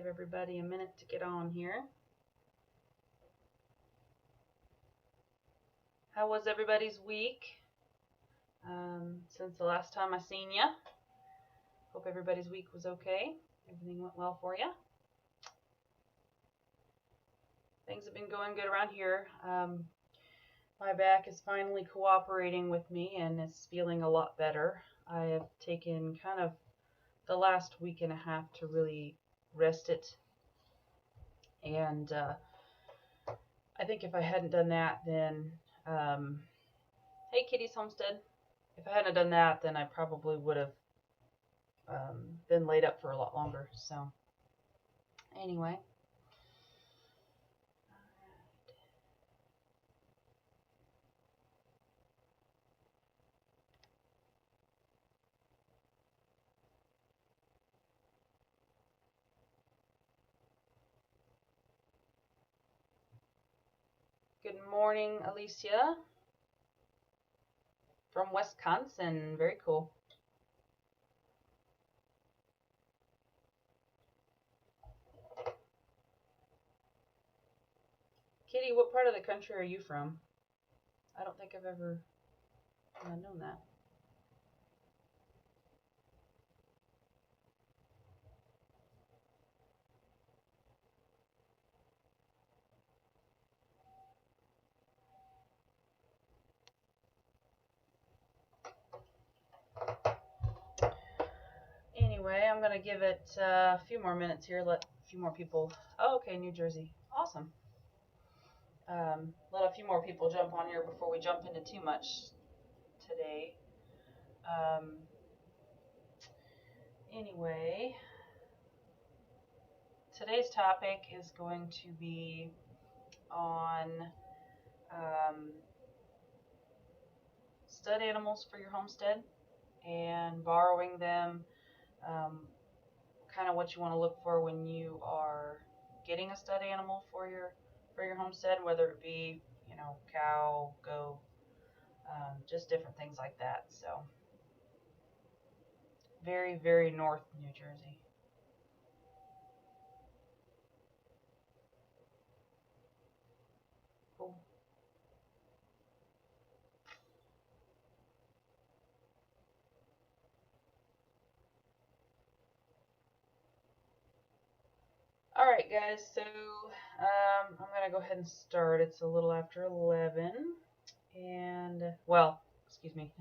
Give everybody a minute to get on here. How was everybody's week since the last time I seen ya? Hope everybody's week was okay. Everything went well for you. Things have been going good around here. My back is finally cooperating with me and is feeling a lot better. I have taken kind of the last week and a half to really rest it, and I think if I hadn't done that, then hey Kitty's Homestead, if I hadn't done that, then I probably would have been laid up for a lot longer. So anyway, good morning, Alicia from Wisconsin. Very cool. Kitty, what part of the country are you from? I don't think I've ever known that. Anyway, I'm going to give it a few more minutes here, let a few more people. Oh, okay, New Jersey. Awesome. Let a few more people jump on here before we jump into too much today. Anyway, today's topic is going to be on stud animals for your homestead and borrowing them, kind of what you want to look for when you are getting a stud animal for your homestead, whether it be, you know, cow, goat, just different things like that. So very, very north New Jersey. Cool. All right, guys, so I'm going to go ahead and start. It's a little after 11, and, well, excuse me,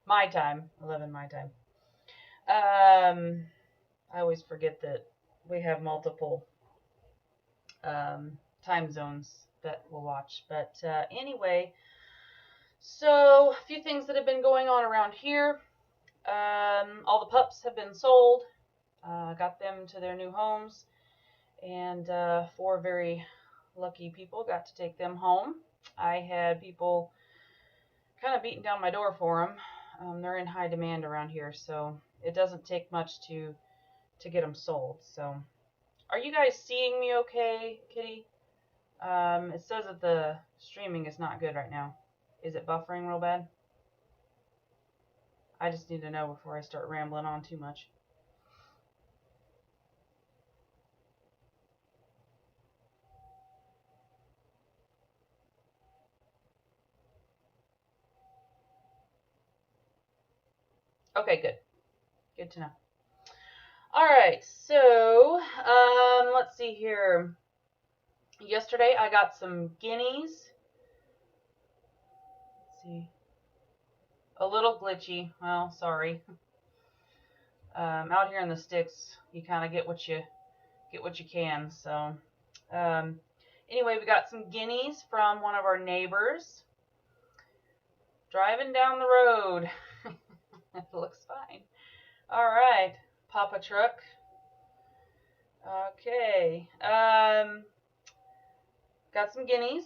my time, 11 my time. I always forget that we have multiple time zones that we'll watch. But anyway, so a few things that have been going on around here. All the pups have been sold. Got them to their new homes. And 4 very lucky people got to take them home. I had people kind of beating down my door for them. They're in high demand around here, so it doesn't take much to get them sold. So, are you guys seeing me okay, Kitty? It says that the streaming is not good right now. Is it buffering real bad? I just need to know before I start rambling on too much. Okay, good. Good to know. All right, so let's see here. Yesterday I got some guineas. Let's see. A little glitchy. Well, sorry. Out here in the sticks, you kind of get what you can. So, anyway, we got some guineas from one of our neighbors. Driving down the road. It looks fine. All right, Papa Truck. Okay. Got some guineas.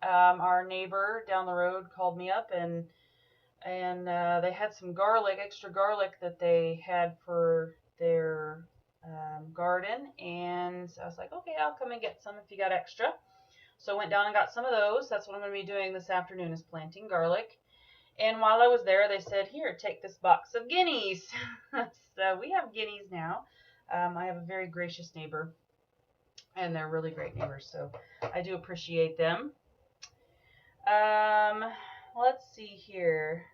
Our neighbor down the road called me up and they had some garlic, extra garlic that they had for their garden, and I was like, okay, I'll come and get some if you got extra. So I went down and got some of those. That's what I'm going to be doing this afternoon, is planting garlic. And while I was there, they said, here, take this box of guineas. So we have guineas now. I have a very gracious neighbor, and they're really great neighbors, so I do appreciate them. Let's see here.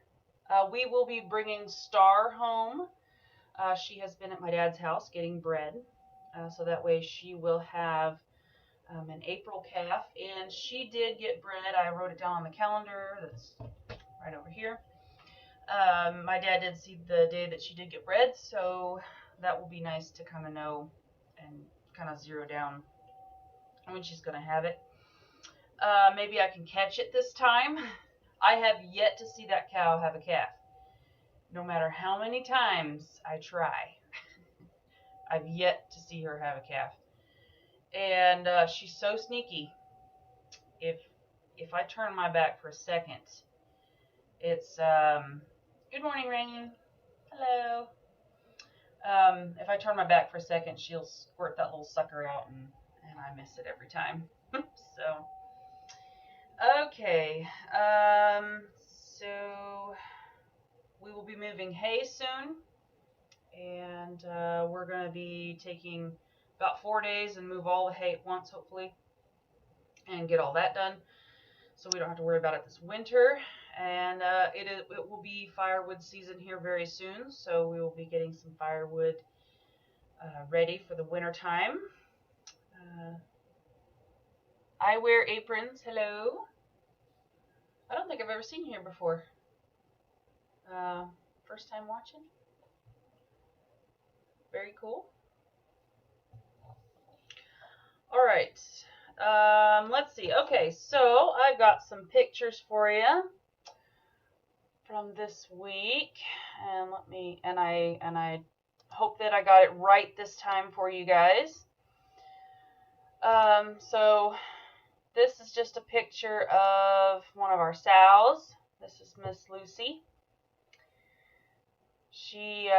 We will be bringing Star home. She has been at my dad's house getting bread, so that way she will have an April calf, and she did get bread. I wrote it down on the calendar. That's right over here. My dad did see the day that she did get bread, so that will be nice to kind of know and kind of zero down when she's going to have it. Maybe I can catch it this time. I have yet to see that cow have a calf. No matter how many times I try, I've yet to see her have a calf. And she's so sneaky. If I turn my back for a second, it's good morning, Rain. Hello. If I turn my back for a second, she'll squirt that little sucker out, and I miss it every time. So, okay. So we will be moving hay soon, and we're going to be taking about 4 days and move all the hay at once, hopefully, and get all that done, so we don't have to worry about it this winter. And it will be firewood season here very soon, so we will be getting some firewood ready for the winter time. I wear aprons. Hello. I don't think I've ever seen you here before. First time watching. Very cool. All right. Let's see. Okay, so I've got some pictures for you from this week, and I hope that I got it right this time for you guys. So this is just a picture of one of our sows. This is Miss Lucy. She's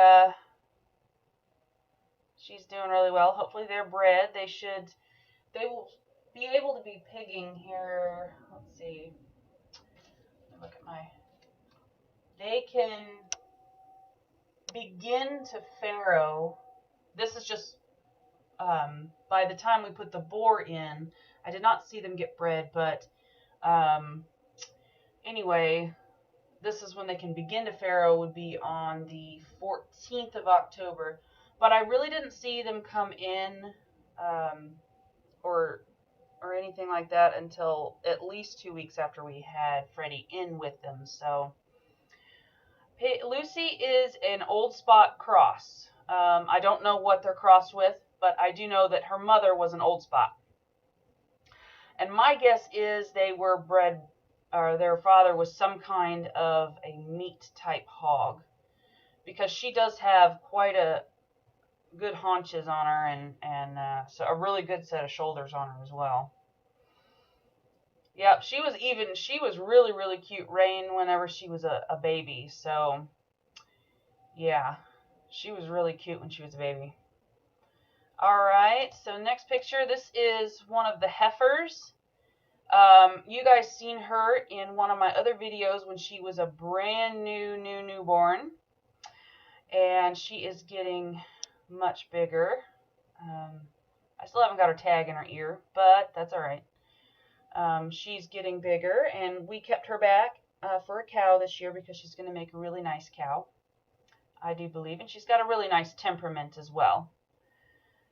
doing really well. Hopefully they're bred. They will be able to be pigging here. Let's see. Look at they can begin to farrow. This is just by the time we put the boar in. I did not see them get bred, but anyway, this is when they can begin to farrow, would be on the 14th of October. But I really didn't see them come in or anything like that until at least 2 weeks after we had Freddie in with them. So Lucy is an old spot cross. I don't know what they're crossed with, but I do know that her mother was an old spot. And my guess is they were bred, or their father was some kind of a meat type hog, because she does have quite a good haunches on her, and so a really good set of shoulders on her as well. Yep, she was really, really cute, Rain, whenever she was a baby. So, yeah, she was really cute when she was a baby. Alright, so next picture, this is one of the heifers. You guys seen her in one of my other videos when she was a brand newborn. And she is getting much bigger. I still haven't got her tag in her ear, but that's alright. She's getting bigger, and we kept her back for a cow this year because she's going to make a really nice cow, I do believe. And she's got a really nice temperament as well.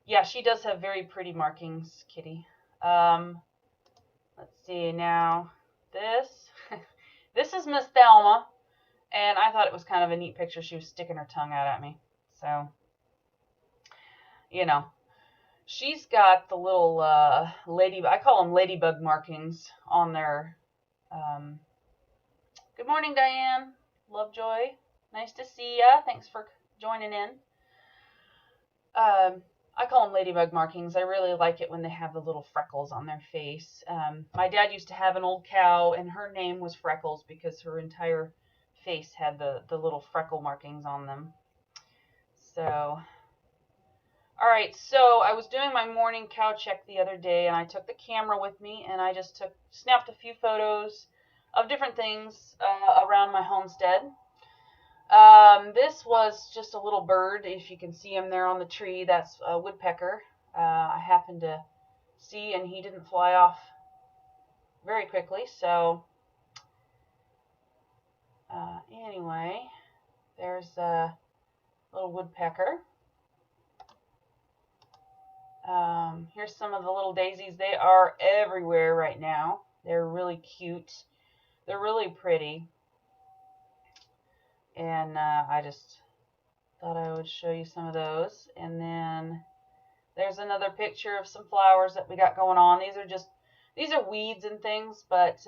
Yeah, she does have very pretty markings, Kitty. Let's see now. This is Miss Thelma, and I thought it was kind of a neat picture. She was sticking her tongue out at me. So, you know. She's got the little I call them ladybug markings on there. Good morning, Diane. Lovejoy. Nice to see ya. Thanks for joining in. I call them ladybug markings. I really like it when they have the little freckles on their face. My dad used to have an old cow, and her name was Freckles because her entire face had the little freckle markings on them. So... Alright, so I was doing my morning cow check the other day, and I took the camera with me, and I just snapped a few photos of different things around my homestead. This was just a little bird. If you can see him there on the tree, that's a woodpecker. I happened to see, and he didn't fly off very quickly. So anyway, there's a little woodpecker. Here's some of the little daisies. They are everywhere right now. They're really cute. They're really pretty. And I just thought I would show you some of those. And then there's another picture of some flowers that we got going on. These are weeds and things, but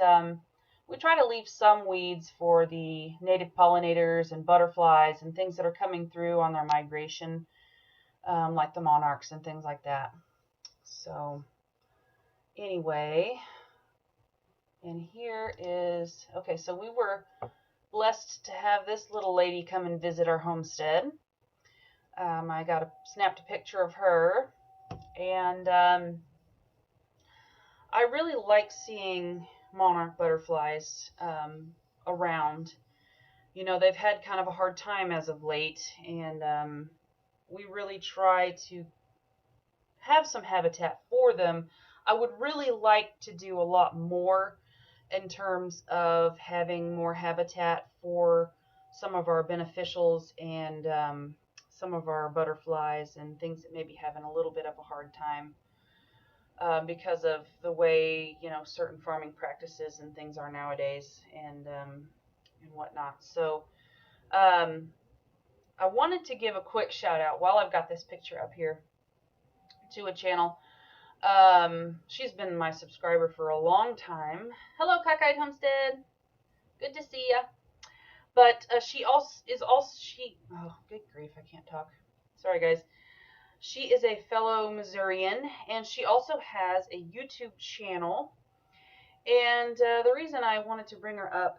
we try to leave some weeds for the native pollinators and butterflies and things that are coming through on their migration, like the monarchs and things like that. So anyway, and here is, okay, so we were blessed to have this little lady come and visit our homestead. I snapped a picture of her, and I really like seeing monarch butterflies around. You know, they've had kind of a hard time as of late, and we really try to have some habitat for them. I would really like to do a lot more in terms of having more habitat for some of our beneficials and some of our butterflies and things that may be having a little bit of a hard time because of the way, you know, certain farming practices and things are nowadays, and whatnot. So I wanted to give a quick shout out while I've got this picture up here to a channel. She's been my subscriber for a long time. Hello, Cockeyed Homestead. Good to see ya. But she oh, good grief, I can't talk. Sorry, guys. She is a fellow Missourian, and she also has a YouTube channel. And the reason I wanted to bring her up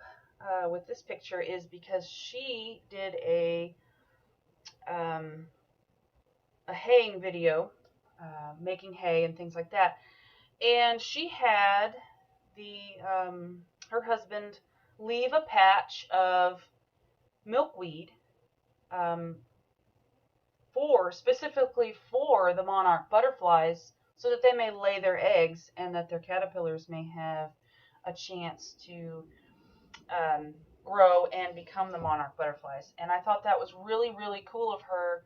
with this picture is because she did a haying video, making hay and things like that. And she had her husband leave a patch of milkweed specifically for the monarch butterflies, so that they may lay their eggs and that their caterpillars may have a chance to grow and become the monarch butterflies. And I thought that was really, really cool of her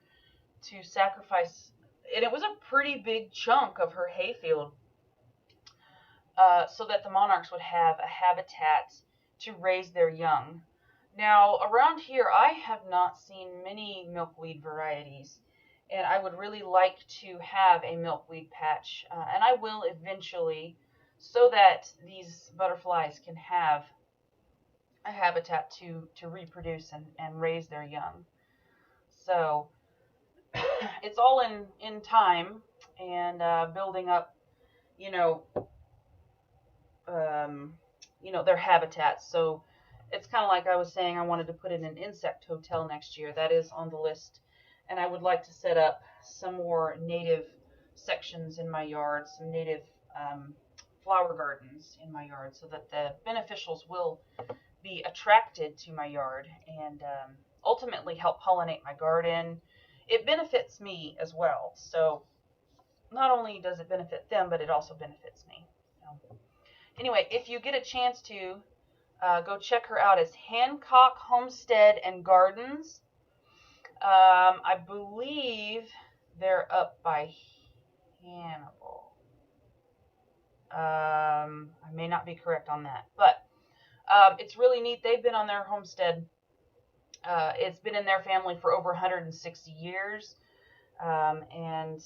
to sacrifice, and it was a pretty big chunk of her hayfield, so that the monarchs would have a habitat to raise their young. Now, around here, I have not seen many milkweed varieties, and I would really like to have a milkweed patch, and I will eventually, so that these butterflies can have a habitat to reproduce and raise their young. So it's all in time and building up, you know, their habitats. So it's kind of like I was saying, I wanted to put in an insect hotel next year. That is on the list. And I would like to set up some more native sections in my yard, some native flower gardens in my yard, so that the beneficials will be attracted to my yard and ultimately help pollinate my garden. It benefits me as well. So not only does it benefit them, but it also benefits me. So, anyway, if you get a chance to go check her out, it's Hancock Homestead and Gardens. I believe they're up by Hannibal. I may not be correct on that, but it's really neat. They've been on their homestead. It's been in their family for over 160 years. And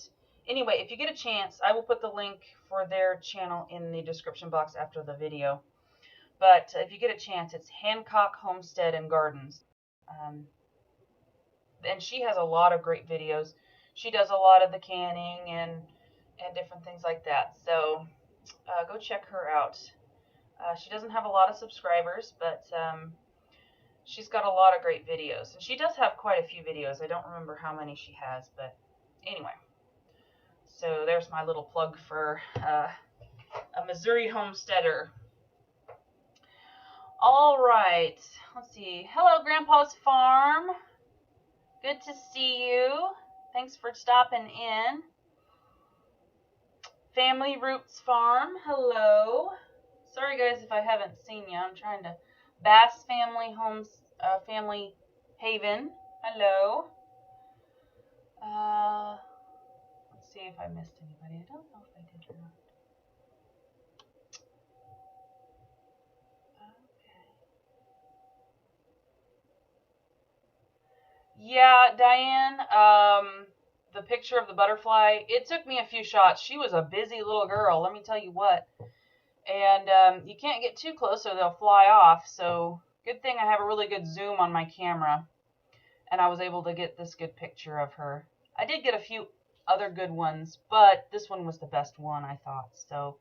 anyway, if you get a chance, I will put the link for their channel in the description box after the video. But if you get a chance, it's Hancock Homestead and Gardens. And she has a lot of great videos. She does a lot of the canning and different things like that. So go check her out. She doesn't have a lot of subscribers, but she's got a lot of great videos. And she does have quite a few videos. I don't remember how many she has, but anyway. So there's my little plug for a Missouri homesteader. All right, let's see. Hello, Grandpa's Farm. Good to see you. Thanks for stopping in. Family Roots Farm, hello. Sorry guys if I haven't seen you. I'm trying to Bass Family Homes, Family Haven, hello. Let's see if I missed anybody. I don't know if I did or not. Yeah, Diane, the picture of the butterfly, it took me a few shots. She was a busy little girl, let me tell you what. And you can't get too close or they'll fly off. So good thing I have a really good zoom on my camera. And I was able to get this good picture of her. I did get a few other good ones, but this one was the best one, I thought. So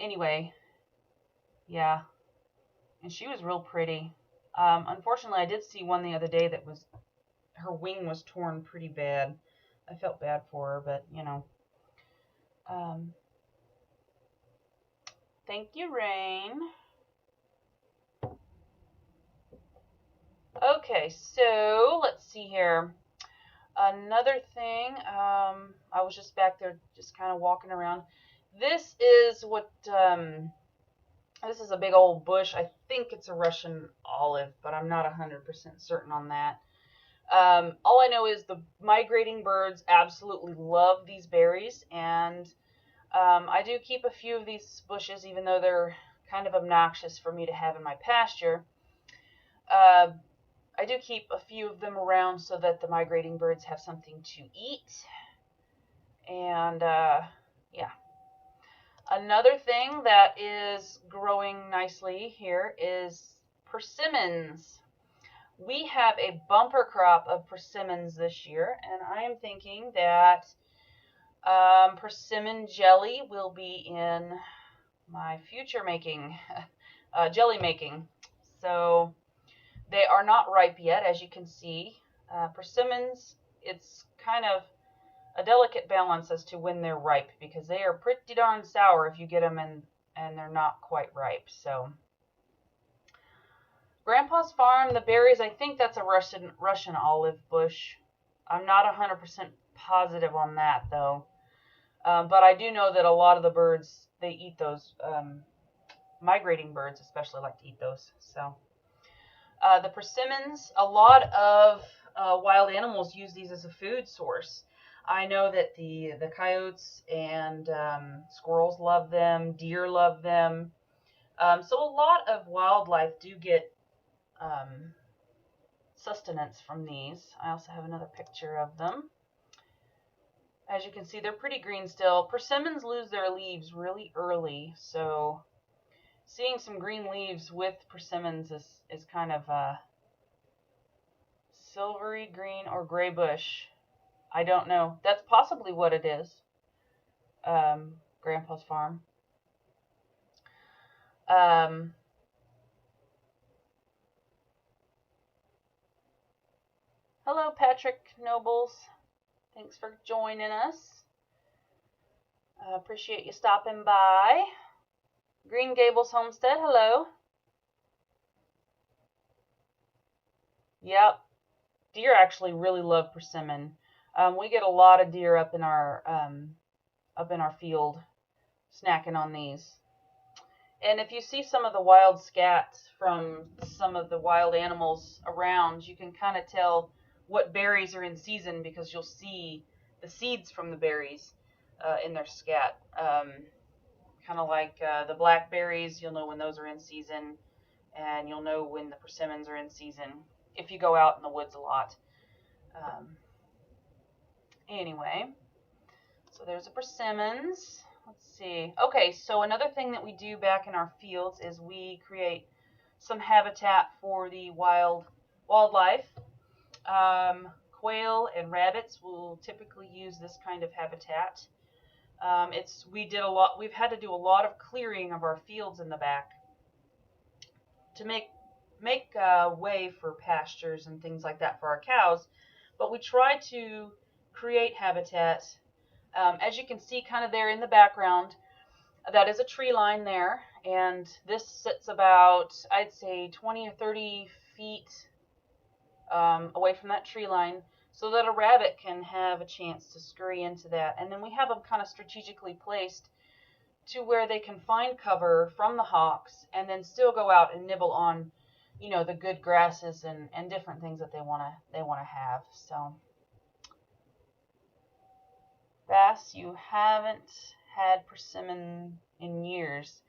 anyway, yeah. And she was real pretty. Unfortunately, I did see one the other day that was, her wing was torn pretty bad. I felt bad for her, but you know. Thank you, Rain. Okay, so let's see here. Another thing, I was just back there just kind of walking around. This is what, this is a big old bush. I think it's a Russian olive, but I'm not 100% certain on that. All I know is the migrating birds absolutely love these berries, and I do keep a few of these bushes, even though they're kind of obnoxious for me to have in my pasture. I do keep a few of them around so that the migrating birds have something to eat. And yeah. Another thing that is growing nicely here is persimmons. We have a bumper crop of persimmons this year, and I am thinking that persimmon jelly will be in my future making, jelly making. So they are not ripe yet, as you can see. Persimmons, it's kind of a delicate balance as to when they're ripe, because they are pretty darn sour if you get them and they're not quite ripe. So Grandpa's Farm, the berries, I think that's a Russian olive bush. I'm not 100% positive on that though. But I do know that a lot of the birds, they eat those. Migrating birds especially like to eat those. So the persimmons, a lot of wild animals use these as a food source. I know that the coyotes and squirrels love them, deer love them. So a lot of wildlife do get sustenance from these. I also have another picture of them. As you can see, they're pretty green still. Persimmons lose their leaves really early, so seeing some green leaves with persimmons is kind of a silvery green or gray bush. I don't know. That's possibly what it is. Grandpa's Farm. Hello, Patrick Nobles. Thanks for joining us. Appreciate you stopping by. Green Gables Homestead, hello. Yep. Deer actually really love persimmon. We get a lot of deer up in our field snacking on these. And if you see some of the wild scats from some of the wild animals around, you can kind of tell what berries are in season because you'll see the seeds from the berries in their scat. Kind of like the blackberries, you'll know when those are in season, and you'll know when the persimmons are in season if you go out in the woods a lot. Anyway, so there's the persimmons. Let's see. Okay, so another thing that we do back in our fields is we create some habitat for the wildlife. Quail and rabbits will typically use this kind of habitat. We've had to do a lot of clearing of our fields in the back to make way for pastures and things like that for our cows. But we try to create habitat. As you can see kind of there in the background, that is a tree line there, And this sits about, I'd say, 20 or 30 feet away from that tree line, so that a rabbit can have a chance to scurry into that. And then we have them kind of strategically placed to where they can find cover from the hawks and then still go out and nibble on, you know, the good grasses and different things that they want to have. So, Bass, you haven't had persimmon in years.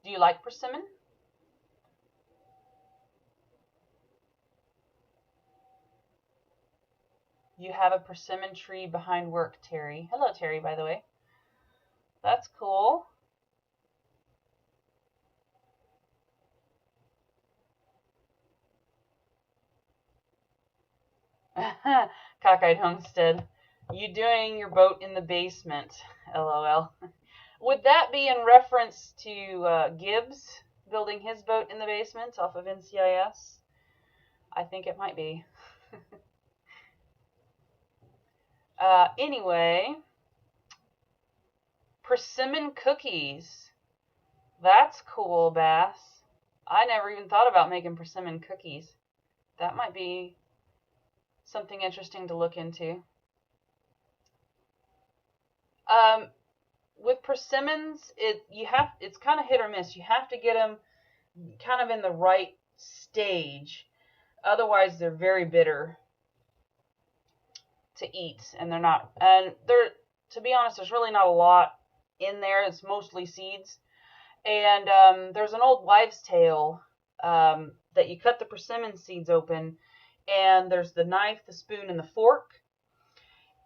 Do you like persimmon? You have a persimmon tree behind work, Terry. Hello, Terry, by the way. That's cool. Cockeyed Homestead. You doing your boat in the basement, LOL. Would that be in reference to Gibbs building his boat in the basement off of NCIS? I think it might be. Anyway, persimmon cookies. That's cool, Bass. I never even thought about making persimmon cookies. That might be something interesting to look into. With persimmons, it's kind of hit or miss. You have to get them kind of in the right stage. Otherwise, they're very bitter to eat, and they're not. And to be honest, there's really not a lot in there. It's mostly seeds. And there's an old wives' tale that you cut the persimmon seeds open, and there's the knife, the spoon, and the fork.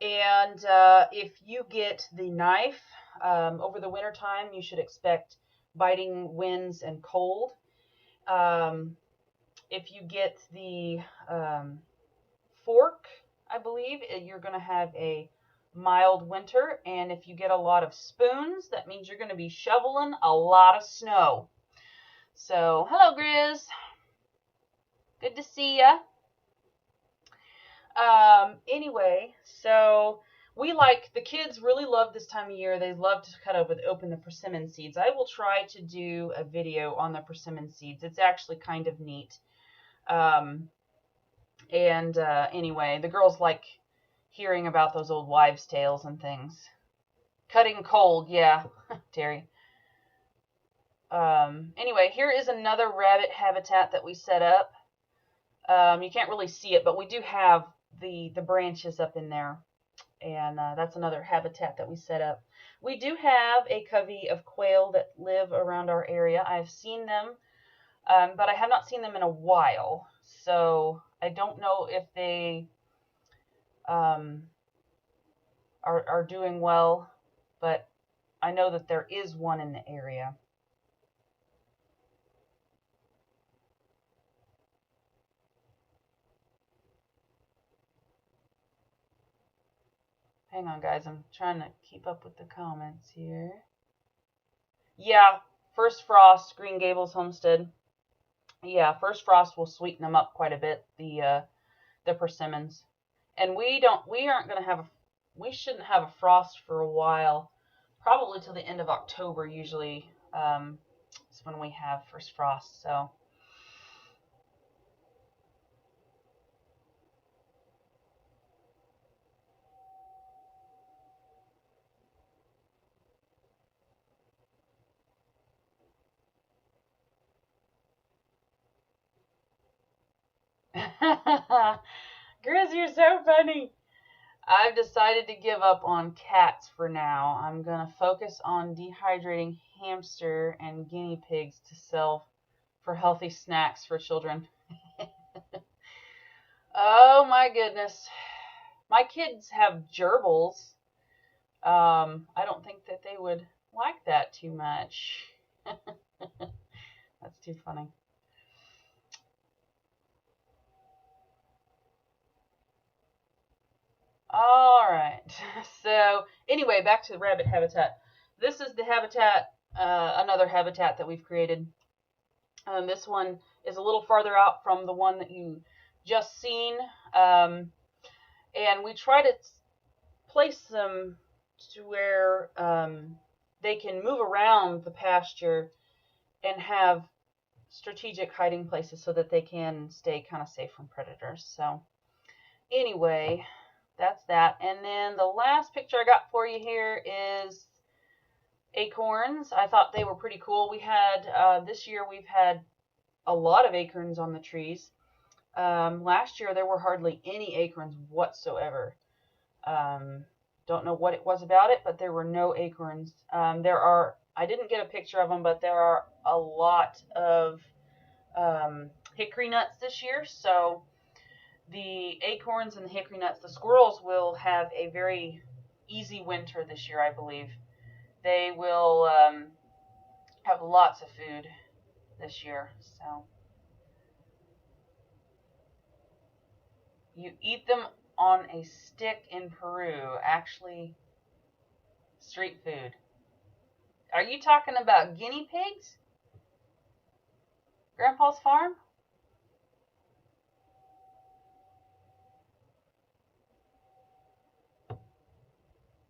And if you get the knife over the winter time, you should expect biting winds and cold. If you get the fork, I believe, you're going to have a mild winter. And if you get a lot of spoons, that means you're going to be shoveling a lot of snow. So, hello, Grizz. Good to see ya. Anyway, so the kids really love this time of year. They love to open the persimmon seeds. I will try to do a video on the persimmon seeds. It's actually kind of neat. Anyway, the girls like hearing about those old wives' tales and things. Cutting cold, yeah, Terry. Anyway, here is another rabbit habitat that we set up. You can't really see it, but we do have the branches up in there, and that's another habitat that we set up. We do have a covey of quail that live around our area. I've seen them, but I have not seen them in a while, so I don't know if they are doing well, but I know that there is one in the area. Hang on, guys. I'm trying to keep up with the comments here. Yeah, first frost, Green Gables Homestead. Yeah, first frost will sweeten them up quite a bit, the persimmons. And we shouldn't have a frost for a while. Probably till the end of October usually is when we have first frost, so. Grizz, you're so funny. I've decided to give up on cats for now. I'm going to focus on dehydrating hamster and guinea pigs to sell for healthy snacks for children. Oh my goodness. My kids have gerbils. I don't think that they would like that too much. That's too funny. Alright, so anyway, back to the rabbit habitat. This is the habitat, another habitat that we've created. This one is a little farther out from the one that you just seen. And we try to place them to where they can move around the pasture and have strategic hiding places so that they can stay kind of safe from predators. So anyway, that's that. And then the last picture I got for you here is acorns. I thought they were pretty cool. We had, this year we've had a lot of acorns on the trees. Last year there were hardly any acorns whatsoever. Don't know what it was about it, but there were no acorns. I didn't get a picture of them, but there are a lot of hickory nuts this year. So the acorns and the hickory nuts, the squirrels will have a very easy winter this year, I believe. They will have lots of food this year. So you eat them on a stick in Peru, actually street food. Are you talking about guinea pigs? Grandpa's farm?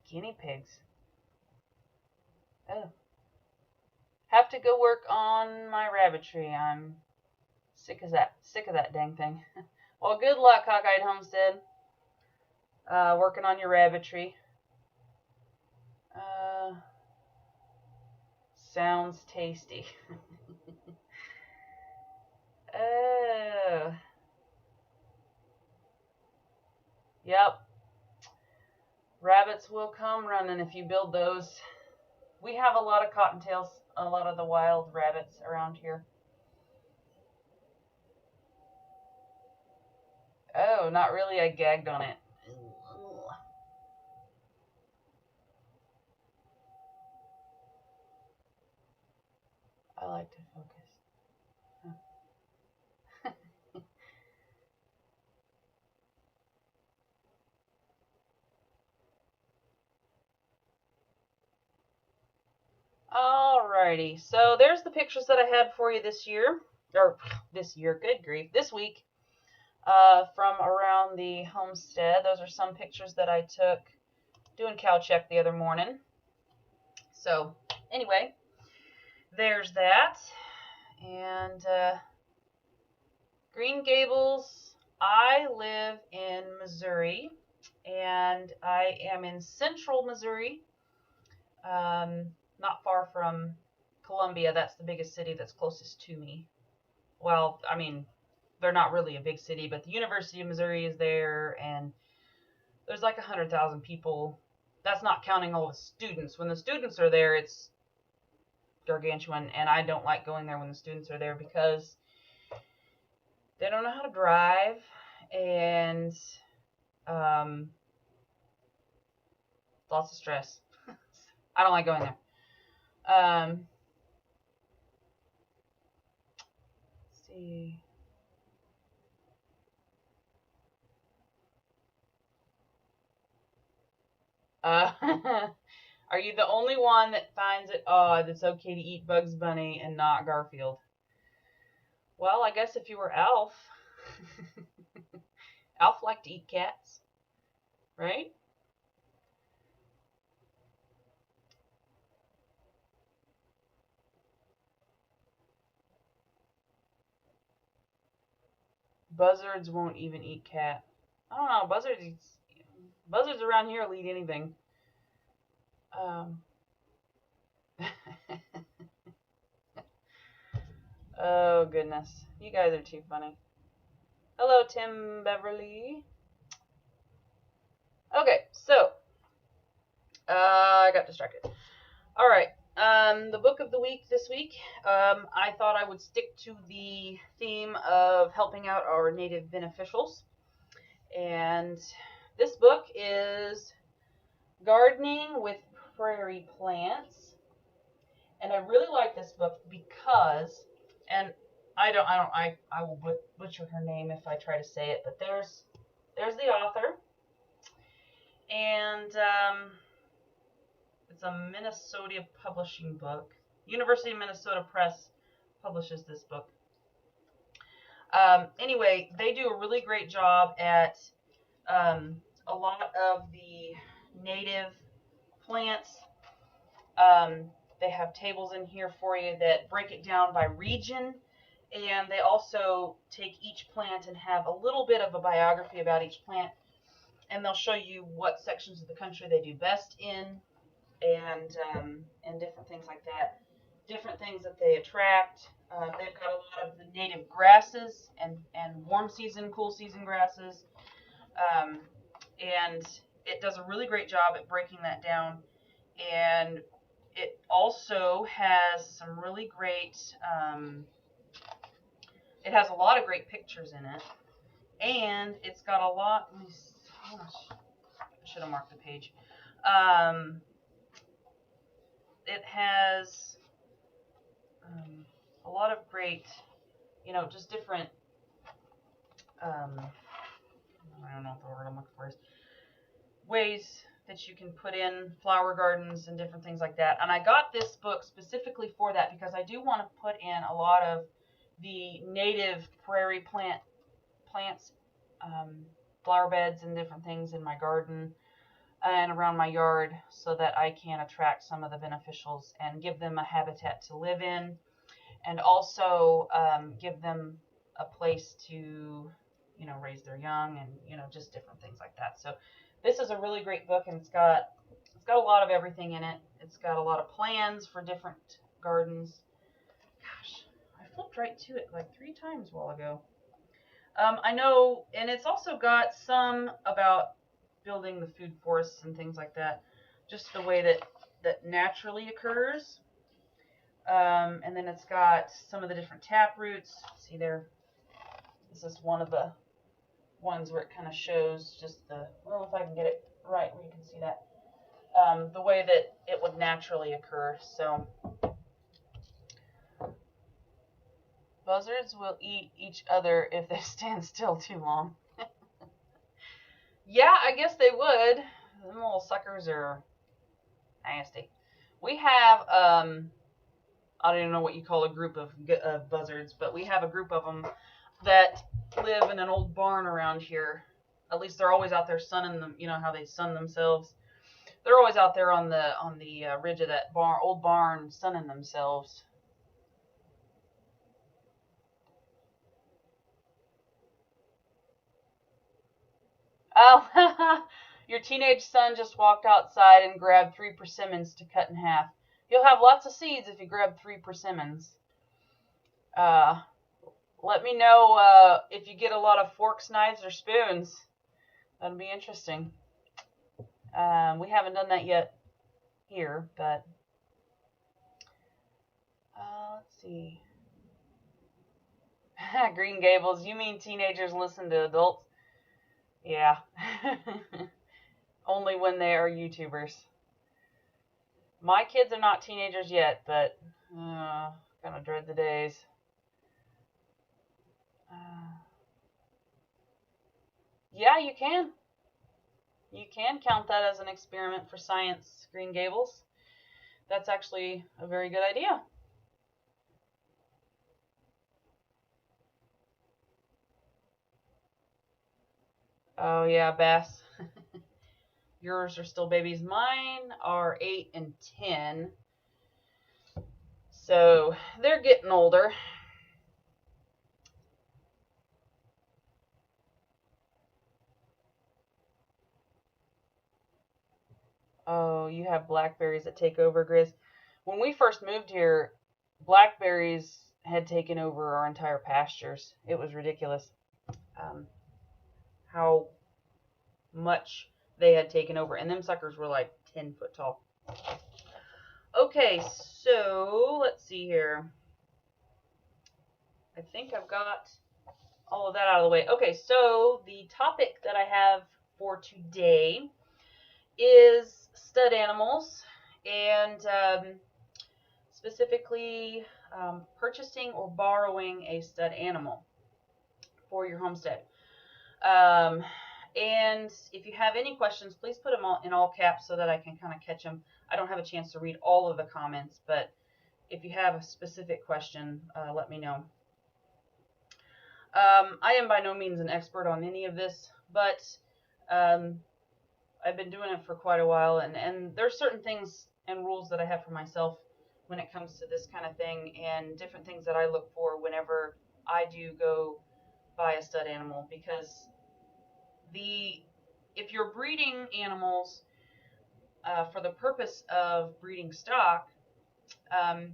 Guinea pigs. Oh. Have to go work on my rabbitry. I'm sick of that dang thing. Well, good luck, Cockeyed Homestead. Working on your rabbitry. Sounds tasty. Oh. Yep. Rabbits will come running if you build those. We have a lot of cottontails, a lot of the wild rabbits around here. Oh, not really. I gagged on it. I like to focus. Alrighty, so there's the pictures that I had for you this year, good grief, this week, from around the homestead. Those are some pictures that I took doing cow check the other morning. So anyway, there's that. And Green Gables, I live in Missouri, and I am in central Missouri, not far from Columbia. That's the biggest city that's closest to me. Well, I mean, they're not really a big city, but the University of Missouri is there, and there's like 100,000 people. That's not counting all the students. When the students are there, it's gargantuan, and I don't like going there when the students are there because they don't know how to drive, and lots of stress. I don't like going there. Let's see. Are you the only one that finds it odd it's okay to eat Bugs Bunny and not Garfield? Well, I guess if you were Alf. Alf liked to eat cats, right? Buzzards won't even eat cat. I don't know. Buzzards around here will eat anything. Oh goodness, you guys are too funny. Hello, Tim Beverly. Okay, so I got distracted. All right. The book of the week this week, I thought I would stick to the theme of helping out our native beneficials. And this book is Gardening with Prairie Plants. And I really like this book because, and I will butcher her name if I try to say it, but there's the author. And it's a Minnesota publishing book. University of Minnesota Press publishes this book. Anyway, they do a really great job at a lot of the native plants. They have tables in here for you that break it down by region, and they also take each plant and have a little bit of a biography about each plant, and they'll show you what sections of the country they do best in, and different things like that. Different things that they attract. They've got a lot of the native grasses and warm season, cool season grasses, and it does a really great job at breaking that down. And it also has some really great, it has a lot of great pictures in it, and it's got a lot, let me see, I should have marked the page. It has a lot of great, just different, I don't know what the word I'm looking for is, ways that you can put in flower gardens and different things like that. And I got this book specifically for that because I do want to put in a lot of the native prairie plants, flower beds and different things in my garden and around my yard, so that I can attract some of the beneficials and give them a habitat to live in, and also give them a place to, raise their young, and just different things like that. So this is a really great book, and it's got a lot of everything in it. It's got a lot of plans for different gardens. Gosh, I flipped right to it like 3 times a while ago. I know, and it's also got some about building the food forests and things like that, just the way that naturally occurs. And then it's got some of the different tap roots. See there, this is one of the ones where it kind of shows just I don't know if I can get it right where you can see that, the way that it would naturally occur. So buzzards will eat each other if they stand still too long. Yeah, I guess they would. Them little suckers are nasty. We have, I don't even know what you call a group of buzzards, but we have a group of them that live in an old barn around here. At least they're always out there sunning them. You know how they sun themselves? They're always out there on the ridge of that old barn sunning themselves. Oh, your teenage son just walked outside and grabbed 3 persimmons to cut in half. You'll have lots of seeds if you grab 3 persimmons. Let me know if you get a lot of forks, knives, or spoons. That'll be interesting. We haven't done that yet here, but let's see. Green Gables, you mean teenagers listen to adults? Yeah. Only when they are YouTubers. My kids are not teenagers yet, but kind of dread the days. Yeah, you can. You can count that as an experiment for science, Green Gables. That's actually a very good idea. Oh yeah, bass. Yours are still babies. Mine are 8 and 10. So they're getting older. Oh, you have blackberries that take over, Grizz. When we first moved here, blackberries had taken over our entire pastures. It was ridiculous how much they had taken over. And them suckers were like 10 foot tall. Okay, so let's see here. I think I've got all of that out of the way. Okay, so the topic that I have for today is stud animals, and specifically purchasing or borrowing a stud animal for your homestead. And if you have any questions, please put them in all caps so that I can kind of catch them. I don't have a chance to read all of the comments, but if you have a specific question, let me know. I am by no means an expert on any of this, but I've been doing it for quite a while, and there's certain things and rules that I have for myself when it comes to this kind of thing, and different things that I look for whenever I do go buy a stud animal, because if you're breeding animals for the purpose of breeding stock, um,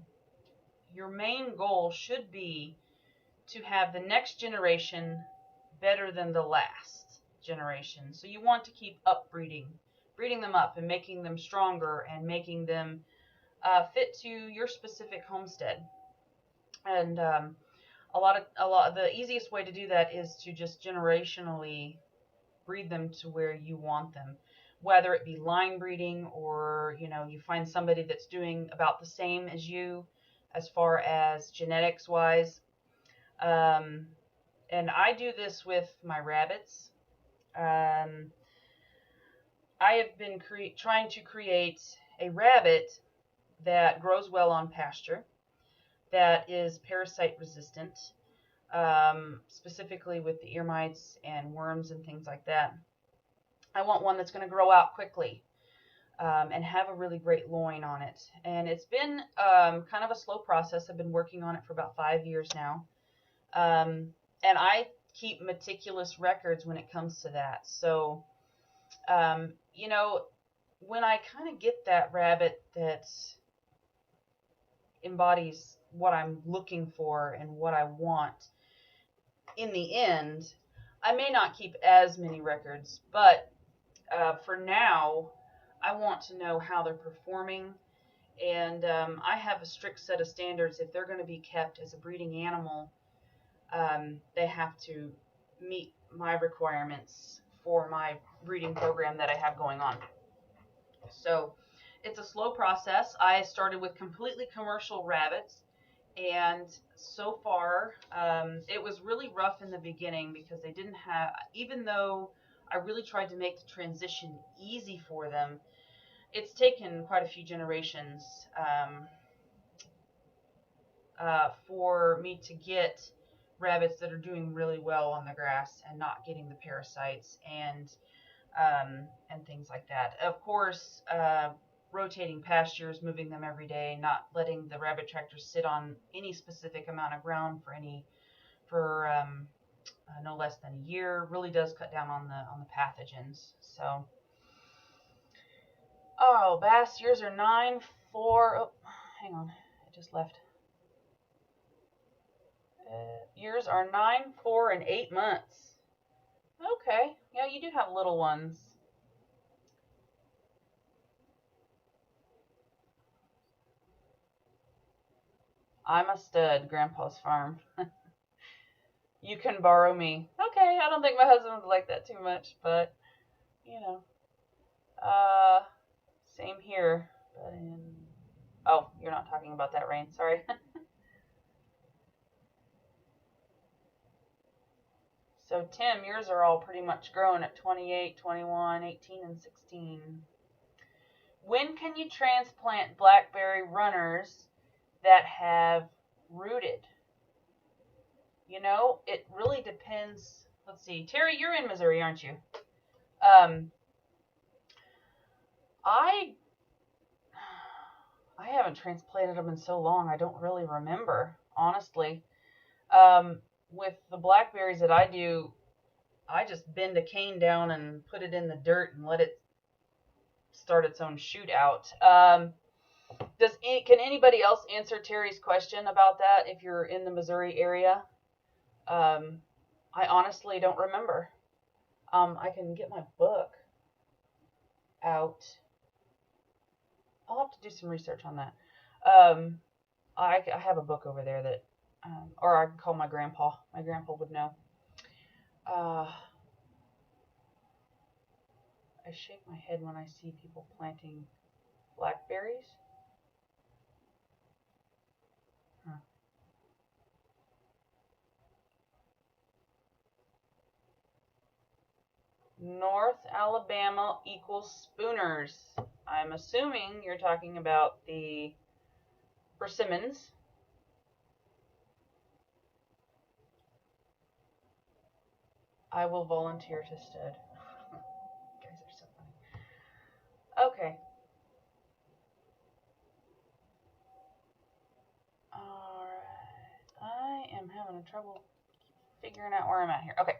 your main goal should be to have the next generation better than the last generation. So you want to keep breeding them up and making them stronger and making them fit to your specific homestead. And the easiest way to do that is to just generationally breed them to where you want them, whether it be line breeding, or you find somebody that's doing about the same as you as far as genetics wise. And I do this with my rabbits. I have been trying to create a rabbit that grows well on pasture, that is parasite resistant, specifically with the ear mites and worms and things like that. I want one that's going to grow out quickly and have a really great loin on it. And it's been kind of a slow process. I've been working on it for about 5 years now. And I keep meticulous records when it comes to that. So, when I kind of get that rabbit that embodies what I'm looking for and what I want, in the end, I may not keep as many records, but for now, I want to know how they're performing. And I have a strict set of standards. If they're going to be kept as a breeding animal, they have to meet my requirements for my breeding program that I have going on. So it's a slow process. I started with completely commercial rabbits, and so far it was really rough in the beginning because they didn't have, even though I really tried to make the transition easy for them, it's taken quite a few generations for me to get rabbits that are doing really well on the grass and not getting the parasites and things like that. Of course, rotating pastures, moving them every day, not letting the rabbit tractors sit on any specific amount of ground for no less than a year really does cut down on the pathogens. So, oh, bass, yours are 9, 4. Oh, hang on, it just left. Yours are 9, 4, and 8 months. Okay, yeah, you do have little ones. I'm a stud, Grandpa's farm. You can borrow me. Okay, I don't think my husband would like that too much, but same here. But oh, you're not talking about that rain. Sorry. So Tim, yours are all pretty much grown at 28, 21, 18, and 16. When can you transplant blackberry runners that have rooted? It really depends. Let's see. Terry, you're in Missouri, aren't you? I haven't transplanted them in so long, I don't really remember, honestly. With the blackberries that I do, I just bend a cane down and put it in the dirt and let it start its own shoot out. Can anybody else answer Terry's question about that if you're in the Missouri area? I honestly don't remember. I can get my book out. I'll have to do some research on that. I have a book over there that, or I can call my grandpa. My grandpa would know. I shake my head when I see people planting blackberries. Huh. North Alabama equals spooners. I'm assuming you're talking about the persimmons. I will volunteer to stud. You guys are so funny. Okay. having trouble figuring out where I'm at here. Okay.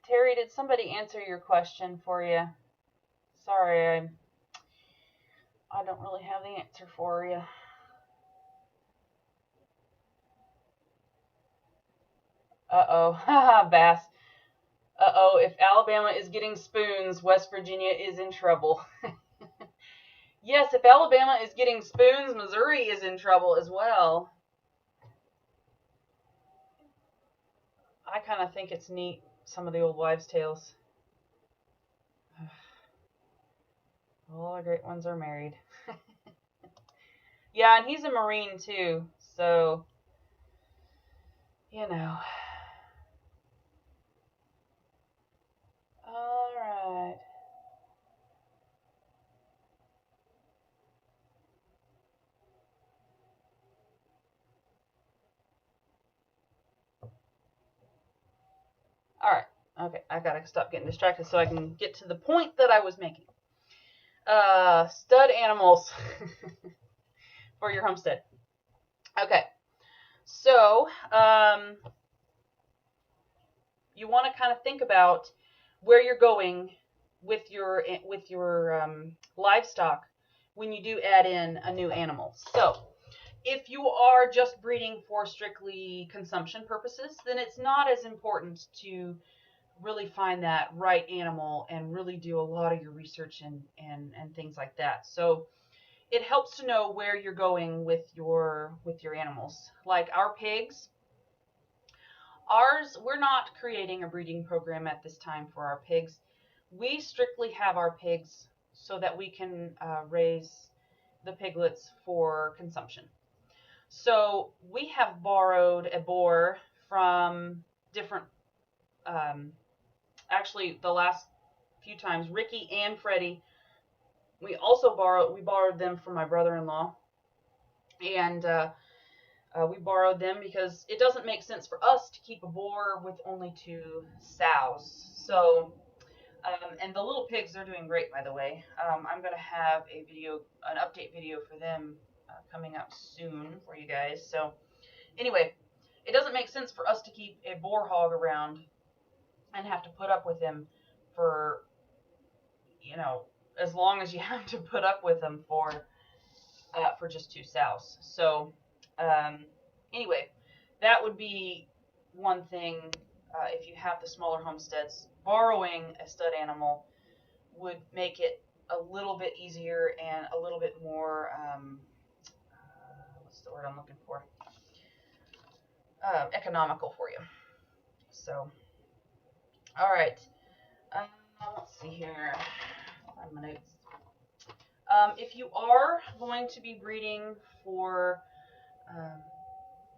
Terry, did somebody answer your question for you? Sorry, I don't really have the answer for you. Uh-oh. Haha, Bass. Uh-oh, if Alabama is getting spoons, West Virginia is in trouble. Yes, if Alabama is getting spoons, Missouri is in trouble as well. I kind of think it's neat, some of the old wives' tales. All the great ones are married. Yeah, and he's a Marine too, so, you know. All right. All right. Okay, I gotta stop getting distracted so I can get to the point that I was making. Stud animals for your homestead. Okay, so you want to kind of think about where you're going with your livestock when you do add in a new animal. So if you are just breeding for strictly consumption purposes, then it's not as important to really find that right animal and really do a lot of your research and things like that. So it helps to know where you're going with your animals. Like our pigs, we're not creating a breeding program at this time for our pigs. We strictly have our pigs so that we can raise the piglets for consumption. So we have borrowed a boar from different, actually the last few times, Ricky and Freddie, we borrowed them from my brother-in-law, and we borrowed them because it doesn't make sense for us to keep a boar with only 2 sows. So, and the little pigs, they're doing great, by the way. I'm going to have an update video for them coming up soon for you guys. So, anyway, it doesn't make sense for us to keep a boar hog around and have to put up with him for, as long as you have to put up with them for just 2 sows. So, anyway, that would be one thing. If you have the smaller homesteads, borrowing a stud animal would make it a little bit easier and a little bit more, what's the word I'm looking for? Economical for you. So, all right. Let's see here. Find my notes. If you are going to be breeding for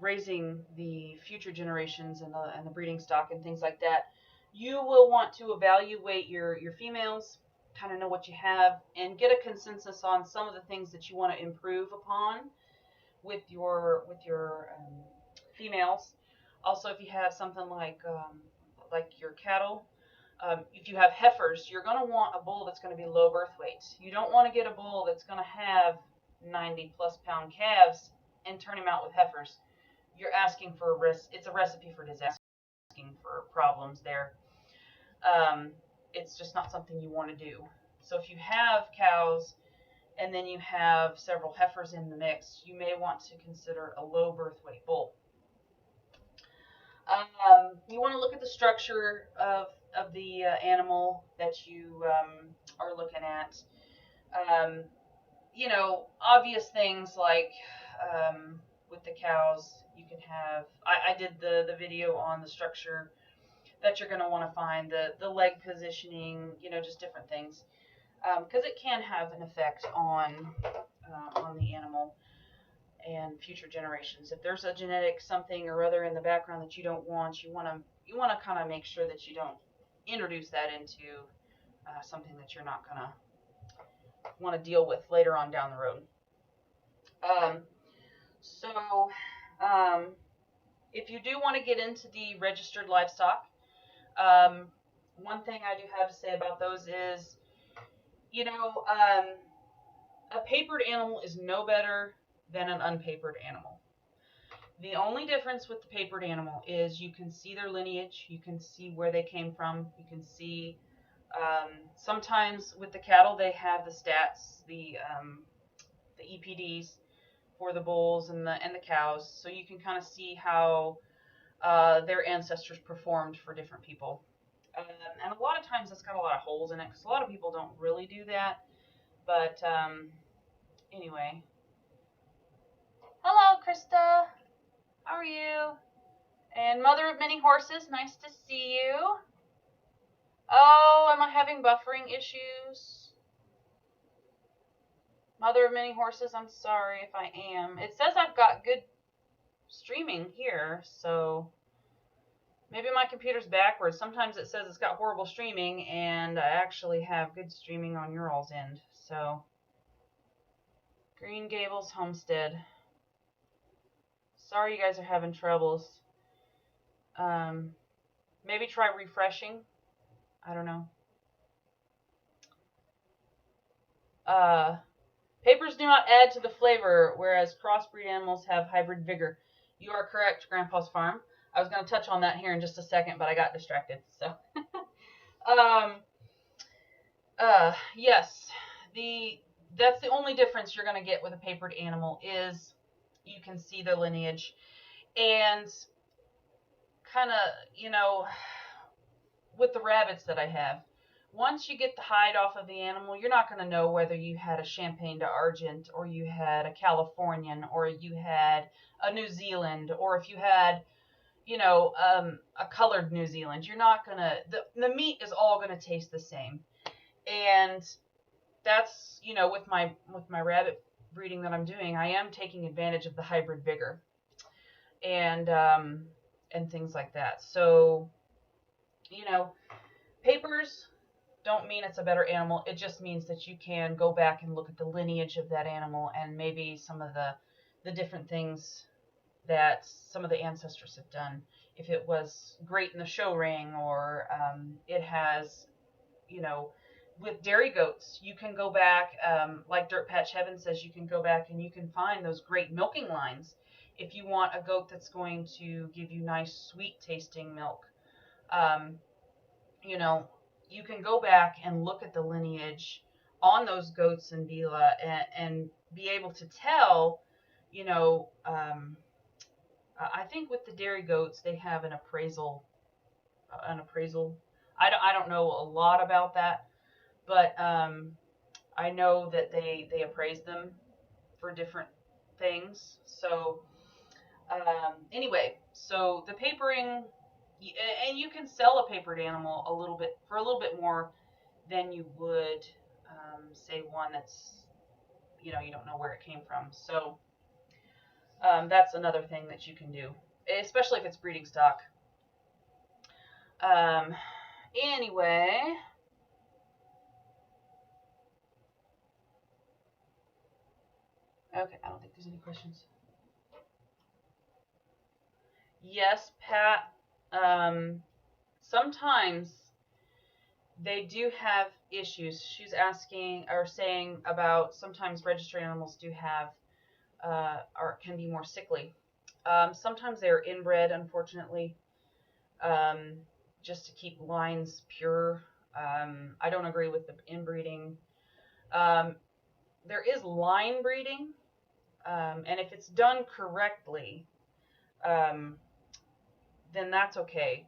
raising the future generations and the breeding stock and things like that, you will want to evaluate your females, kind of know what you have, and get a consensus on some of the things that you want to improve upon with your females. Also, if you have something like your cattle, if you have heifers, you're going to want a bull that's going to be low birth weight. You don't want to get a bull that's going to have 90-plus pound calves and turn him out with heifers. You're asking for it's a recipe for disaster, asking for problems there. It's just not something you want to do. So if you have cows and then you have several heifers in the mix, you may want to consider a low birth weight bull. You want to look at the structure of the animal that you are looking at. Obvious things like with the cows, you can have, I did the video on the structure that you're going to want to find, the leg positioning, just different things, because it can have an effect on the animal and future generations. If there's a genetic something or other in the background that you don't want, you want to kind of make sure that you don't introduce that into something that you're not going to want to deal with later on down the road. If you do want to get into the registered livestock, one thing I do have to say about those is, A papered animal is no better than an unpapered animal. The only difference with the papered animal is you can see their lineage, you can see where they came from, you can see sometimes with the cattle they have the stats, the EPDs for the bulls and the cows, so you can kind of see how their ancestors performed for different people. And a lot of times it's got a lot of holes in it because a lot of people don't really do that. But anyway. Hello, Krista. How are you? And Mother of Many Horses, nice to see you. Oh, am I having buffering issues? Mother of Many Horses, I'm sorry if I am. It says I've got good streaming here, so maybe my computer's backwards. Sometimes it says it's got horrible streaming, and I actually have good streaming on your all's end. So, Green Gables Homestead. Sorry you guys are having troubles. Maybe try refreshing. I don't know. Papers do not add to the flavor, whereas crossbreed animals have hybrid vigor. You are correct, Grandpa's Farm. I was going to touch on that here in just a second, but I got distracted. So, yes, that's the only difference you're going to get with a papered animal is you can see the lineage. And kind of, you know, with the rabbits that I have, once you get the hide off of the animal, you're not going to know whether you had a Champagne d'Argent or you had a Californian or you had a New Zealand or if you had, you know, a colored New Zealand. You're not going to, the meat is all going to taste the same. And that's, you know, with my rabbit breeding that I'm doing, I am taking advantage of the hybrid vigor and things like that. So, you know, papers don't mean it's a better animal. It just means that you can go back and look at the lineage of that animal and maybe some of the different things that some of the ancestors have done. If it was great in the show ring or it has, you know, with dairy goats, you can go back, like Dirt Patch Heaven says, you can go back and you can find those great milking lines if you want a goat that's going to give you nice sweet tasting milk. You know, you can go back and look at the lineage on those goats and be able to tell, you know, I think with the dairy goats they have an appraisal. I don't know a lot about that, but I know that they appraise them for different things. So anyway, so the papering, and you can sell a papered animal a little bit more than you would say one that's, you know, you don't know where it came from. So that's another thing that you can do, especially if it's breeding stock. Anyway, okay, I don't think there's any questions. Yes, Pat. Sometimes they do have issues. She's asking or saying about sometimes registered animals do have or can be more sickly. Sometimes they're inbred, unfortunately, just to keep lines pure. I don't agree with the inbreeding. There is line breeding, and if it's done correctly, then that's okay.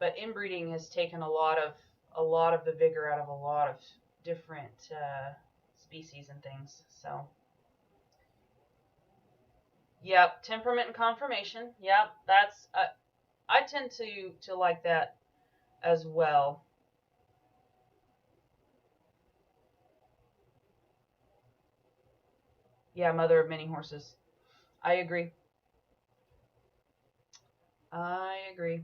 But inbreeding has taken a lot of the vigor out of a lot of different species and things. So, yep, temperament and conformation. Yep, that's I tend to like that as well. Yeah, mother of many horses. I agree. I agree.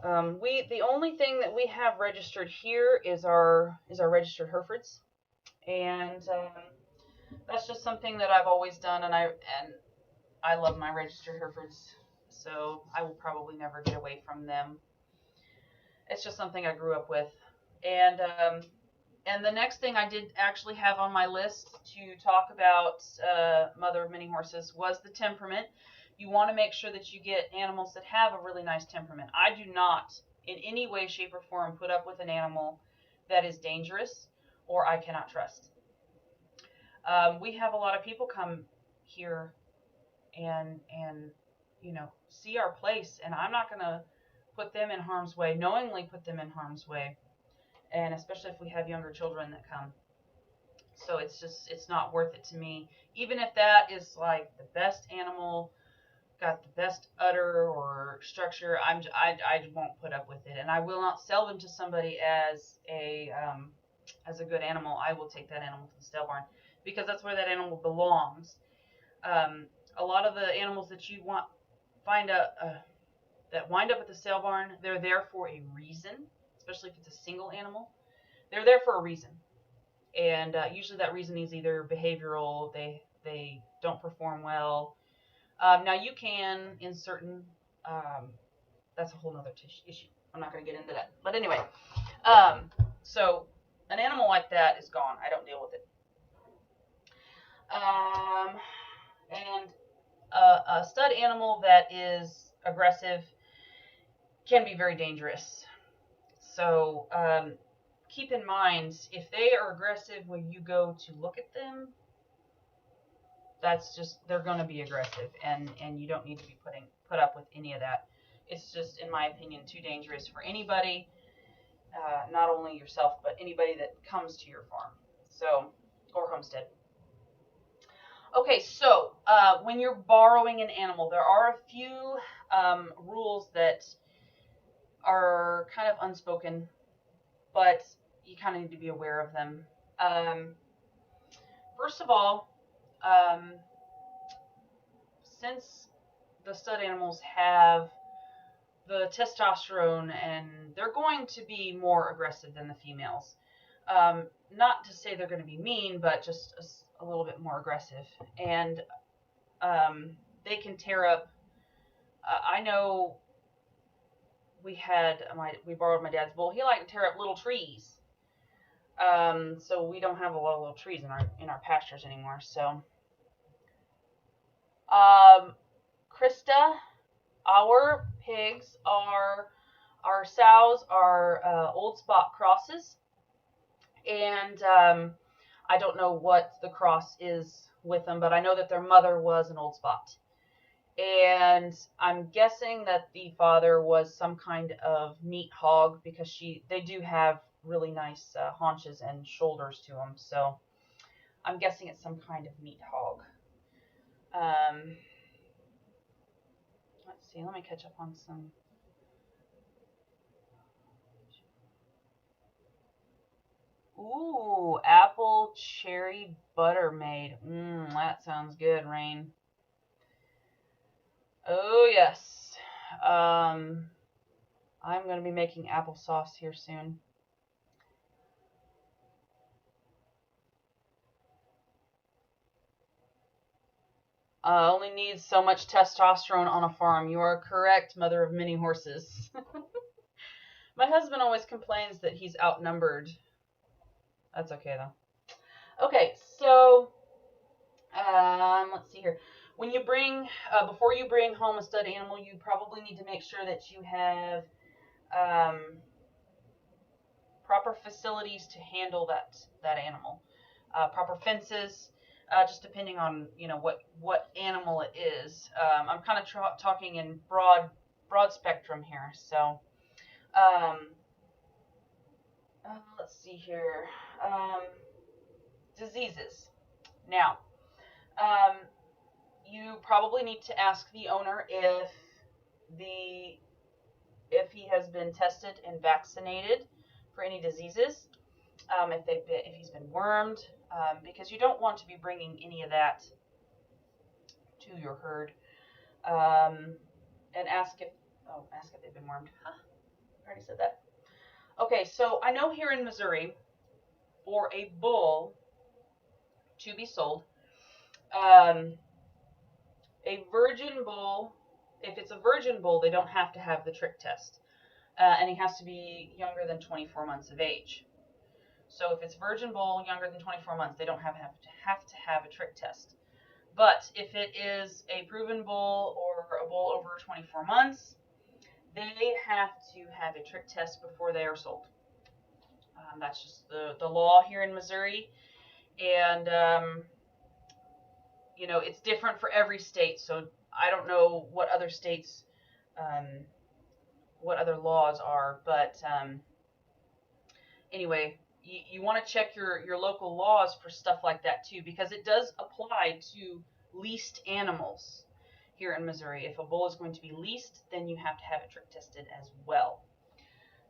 The only thing that we have registered here is our registered Herefords, and that's just something that I've always done, and I love my registered Herefords, so I will probably never get away from them. It's just something I grew up with, and And the next thing I did actually have on my list to talk about, mother of many horses, was the temperament. You want to make sure that you get animals that have a really nice temperament. I do not, in any way, shape, or form, put up with an animal that is dangerous or I cannot trust. We have a lot of people come here and see our place, and I'm not going to put them in harm's way, knowingly put them in harm's way, and especially if we have younger children that come. So it's not worth it to me, even if that is like the best animal, got the best udder or structure. I won't put up with it, and I will not sell them to somebody as a good animal. I will take that animal to the sale barn because that's where that animal belongs. A lot of the animals that you that wind up at the sale barn, they're there for a reason, especially if it's a single animal. They're there for a reason, and usually that reason is either behavioral, they don't perform well. Now you can, in certain, that's a whole nother issue. I'm not going to get into that. But anyway, so an animal like that is gone. I don't deal with it. And a stud animal that is aggressive can be very dangerous. So keep in mind, if they are aggressive when you go to look at them, that's just, they're going to be aggressive, and you don't need to be put up with any of that. It's just, in my opinion, too dangerous for anybody, not only yourself, but anybody that comes to your farm, or homestead. Okay, so when you're borrowing an animal, there are a few rules that are kind of unspoken, but you kind of need to be aware of them. First of all, since the stud animals have the testosterone, and they're going to be more aggressive than the females. Not to say they're going to be mean, but just a little bit more aggressive. And they can tear up. I know we borrowed my dad's bull. He liked to tear up little trees. So we don't have a lot of little trees in our pastures anymore. So, Krista, our pigs our sows are old spot crosses, and I don't know what the cross is with them, but I know that their mother was an old spot, and I'm guessing that the father was some kind of meat hog, because they do have really nice haunches and shoulders to them, so I'm guessing it's some kind of meat hog. Let's see, let me catch up on some. Ooh, apple cherry buttermade. That sounds good, Rain. Oh, yes. I'm going to be making applesauce here soon. Only needs so much testosterone on a farm. You are correct, mother of many horses. My husband always complains that he's outnumbered. That's okay, though. Okay, so let's see here. When you before you bring home a stud animal, you probably need to make sure that you have proper facilities to handle that animal. Proper fences. Just depending on what animal it is. I'm kind of talking in broad spectrum here. So let's see here. Diseases. Now, you probably need to ask the owner if he has been tested and vaccinated for any diseases. If he's been wormed, because you don't want to be bringing any of that to your herd. And ask if they've been wormed. Huh, I already said that. Okay, so I know here in Missouri, for a bull to be sold, a virgin bull, if it's a virgin bull, they don't have to have the trick test. And he has to be younger than 24 months of age. So if it's virgin bull younger than 24 months, they don't have to have a trick test. But if it is a proven bull or a bull over 24 months, they have to have a trick test before they are sold. That's just the law here in Missouri. And, you know, it's different for every state. So I don't know what other states, what other laws are. But anyway, you want to check your local laws for stuff like that too, because it does apply to leased animals here in Missouri. If a bull is going to be leased, then you have to have it trick tested as well.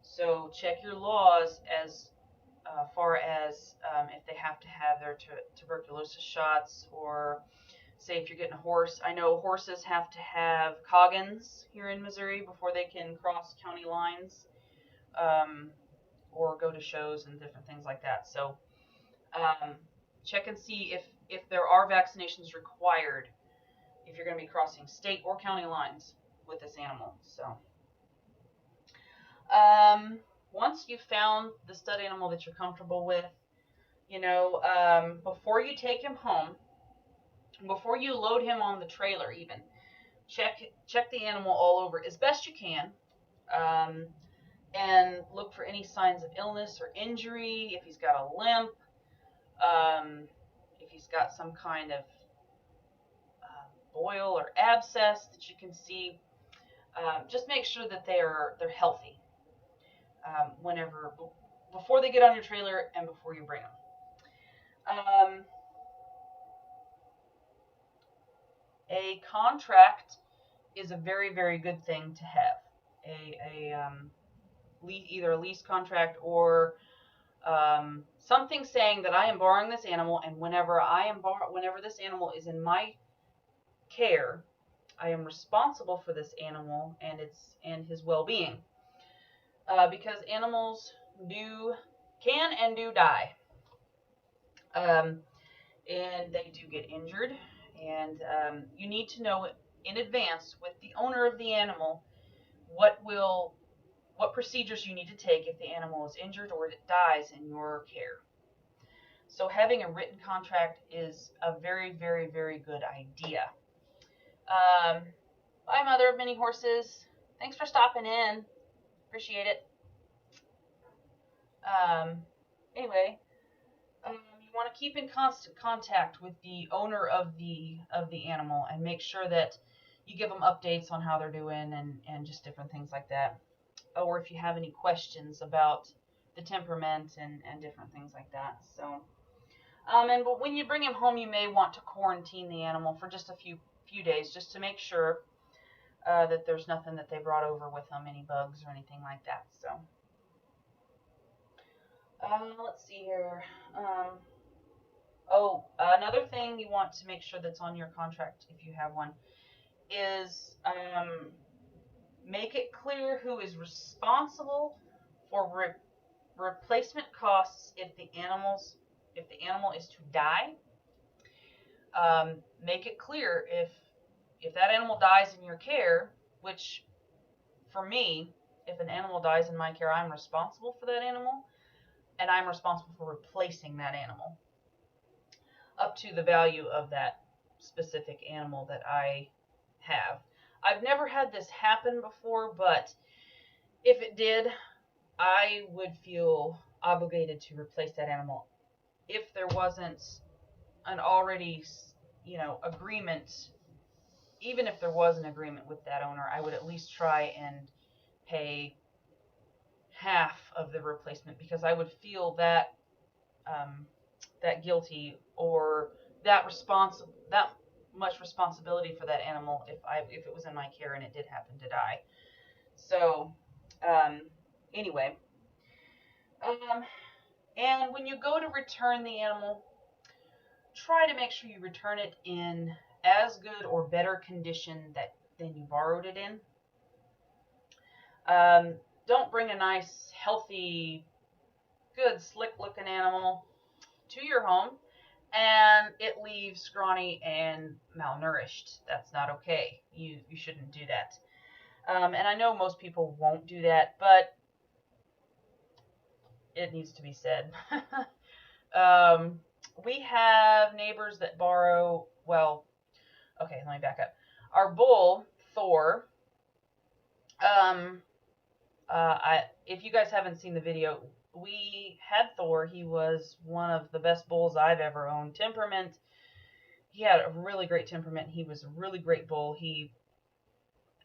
So check your laws as far as if they have to have their tuberculosis shots, or say if you're getting a horse. I know horses have to have coggins here in Missouri before they can cross county lines, or go to shows and different things like that. So check and see if there are vaccinations required if you're going to be crossing state or county lines with this animal. So once you've found the stud animal that you're comfortable with, you know, before you take him home, before you load him on the trailer even, check the animal all over as best you can, and look for any signs of illness or injury. If he's got a limp, if he's got some kind of boil or abscess that you can see, just make sure that they're healthy before they get on your trailer and before you bring them. A contract is a very, very good thing to have. Either a lease contract or something saying that I am borrowing this animal, and whenever this animal is in my care, I am responsible for this animal and his well-being, because animals can and do die, and they do get injured, and you need to know in advance with the owner of the animal what procedures you need to take if the animal is injured or it dies in your care. So having a written contract is a very, very, very good idea. Bye, mother of many horses. Thanks for stopping in. Appreciate it. Anyway, you want to keep in constant contact with the owner of the animal and make sure that you give them updates on how they're doing and just different things like that. Or if you have any questions about the temperament and different things like that. So, but when you bring him home, you may want to quarantine the animal for just a few days, just to make sure that there's nothing that they brought over with them, any bugs or anything like that. So, let's see here. Another thing you want to make sure that's on your contract, if you have one, is make it clear who is responsible for replacement costs if the animal is to die. Make it clear if that animal dies in your care, which for me, if an animal dies in my care, I'm responsible for that animal, and I'm responsible for replacing that animal up to the value of that specific animal that I have. I've never had this happen before, but if it did, I would feel obligated to replace that animal. If there wasn't an already, agreement, even if there was an agreement with that owner, I would at least try and pay half of the replacement, because I would feel that guilty, or that much responsibility for that animal if it was in my care and it did happen to die. So anyway, and when you go to return the animal, try to make sure you return it in as good or better condition than you borrowed it in. Don't bring a nice, healthy, good, slick-looking animal to your home and it leaves scrawny and malnourished. That's not okay. You shouldn't do that. And I know most people won't do that, but it needs to be said. We have neighbors that borrow, well, okay, let me back up. Our bull, Thor, if you guys haven't seen the video, we had Thor. He was one of the best bulls I've ever owned. Temperament, he had a really great temperament. He was a really great bull.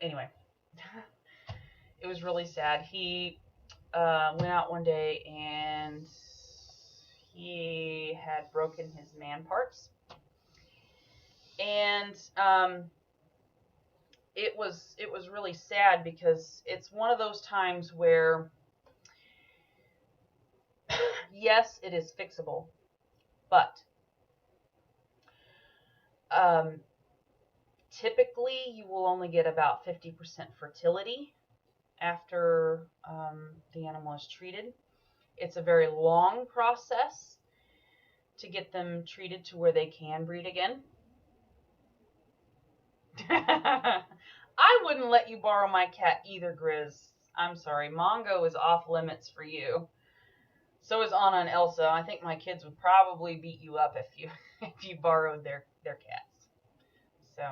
Anyway, it was really sad. He went out one day and he had broken his man parts. And it was really sad because it's one of those times where, yes, it is fixable, but typically you will only get about 50% fertility after the animal is treated. It's a very long process to get them treated to where they can breed again. I wouldn't let you borrow my cat either, Grizz. I'm sorry. Mongo is off limits for you. So is Anna and Elsa. I think my kids would probably beat you up if you borrowed their cats. So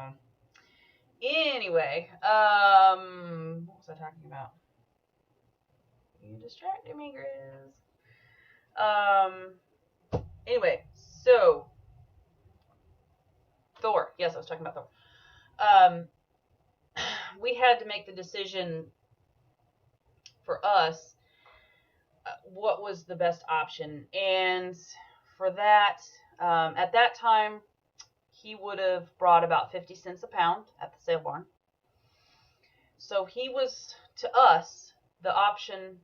anyway, what was I talking about? You distracted me, Grizz. Anyway, so Thor. Yes, I was talking about Thor. We had to make the decision for us what was the best option, and for that, at that time, he would have brought about 50 cents a pound at the sale barn. So he was, to us, the option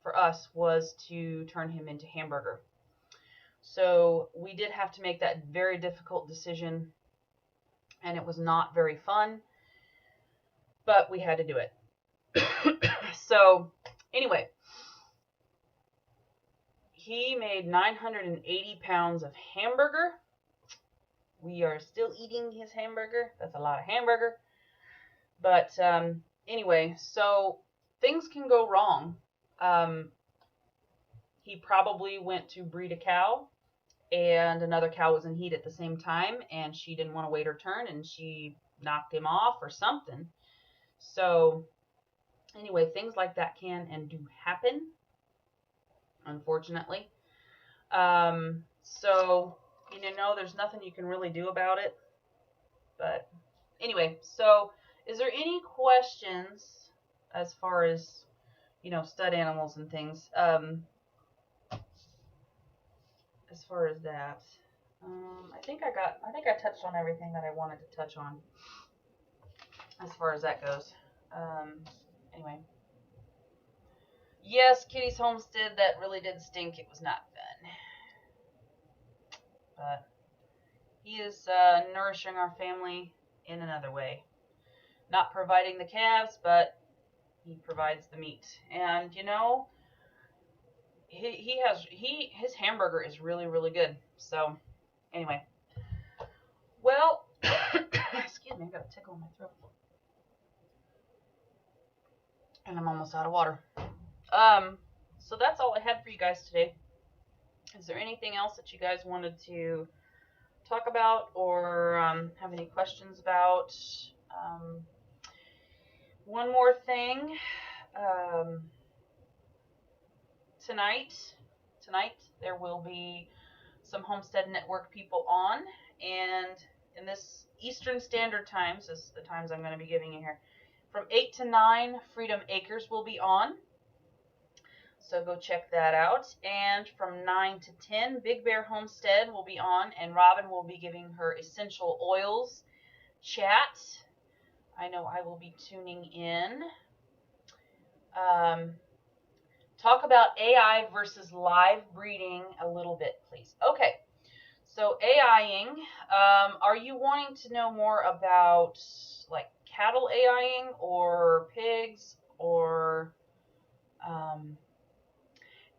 for us was to turn him into Hamburger. So we did have to make that very difficult decision, and it was not very fun, but we had to do it. So anyway, he made 980 pounds of hamburger. We are still eating his hamburger. That's a lot of hamburger. But anyway, so things can go wrong. He probably went to breed a cow, and another cow was in heat at the same time, and she didn't want to wait her turn, and she knocked him off or something. So anyway, things like that can and do happen, unfortunately. So, there's nothing you can really do about it. But anyway, so is there any questions as far as, stud animals and things? As far as that, I think I touched on everything that I wanted to touch on as far as that goes. Anyway. Yes, Kitty's homestead, that really did stink. It was not fun. But he is nourishing our family in another way. Not providing the calves, but he provides the meat. And, his hamburger is really, really good. So, anyway. Well, excuse me, I got a tickle in my throat. And I'm almost out of water. So that's all I had for you guys today. Is there anything else that you guys wanted to talk about or have any questions about? One more thing. Tonight there will be some Homestead Network people on, and in this Eastern Standard Times, is the times I'm going to be giving you here, from 8 to 9, Freedom Acres will be on. So go check that out. And from 9 to 10, Big Bear Homestead will be on, and Robin will be giving her essential oils chat. I know I will be tuning in. Talk about AI versus live breeding a little bit, please. Okay, so AIing, are you wanting to know more about like cattle AIing or pigs or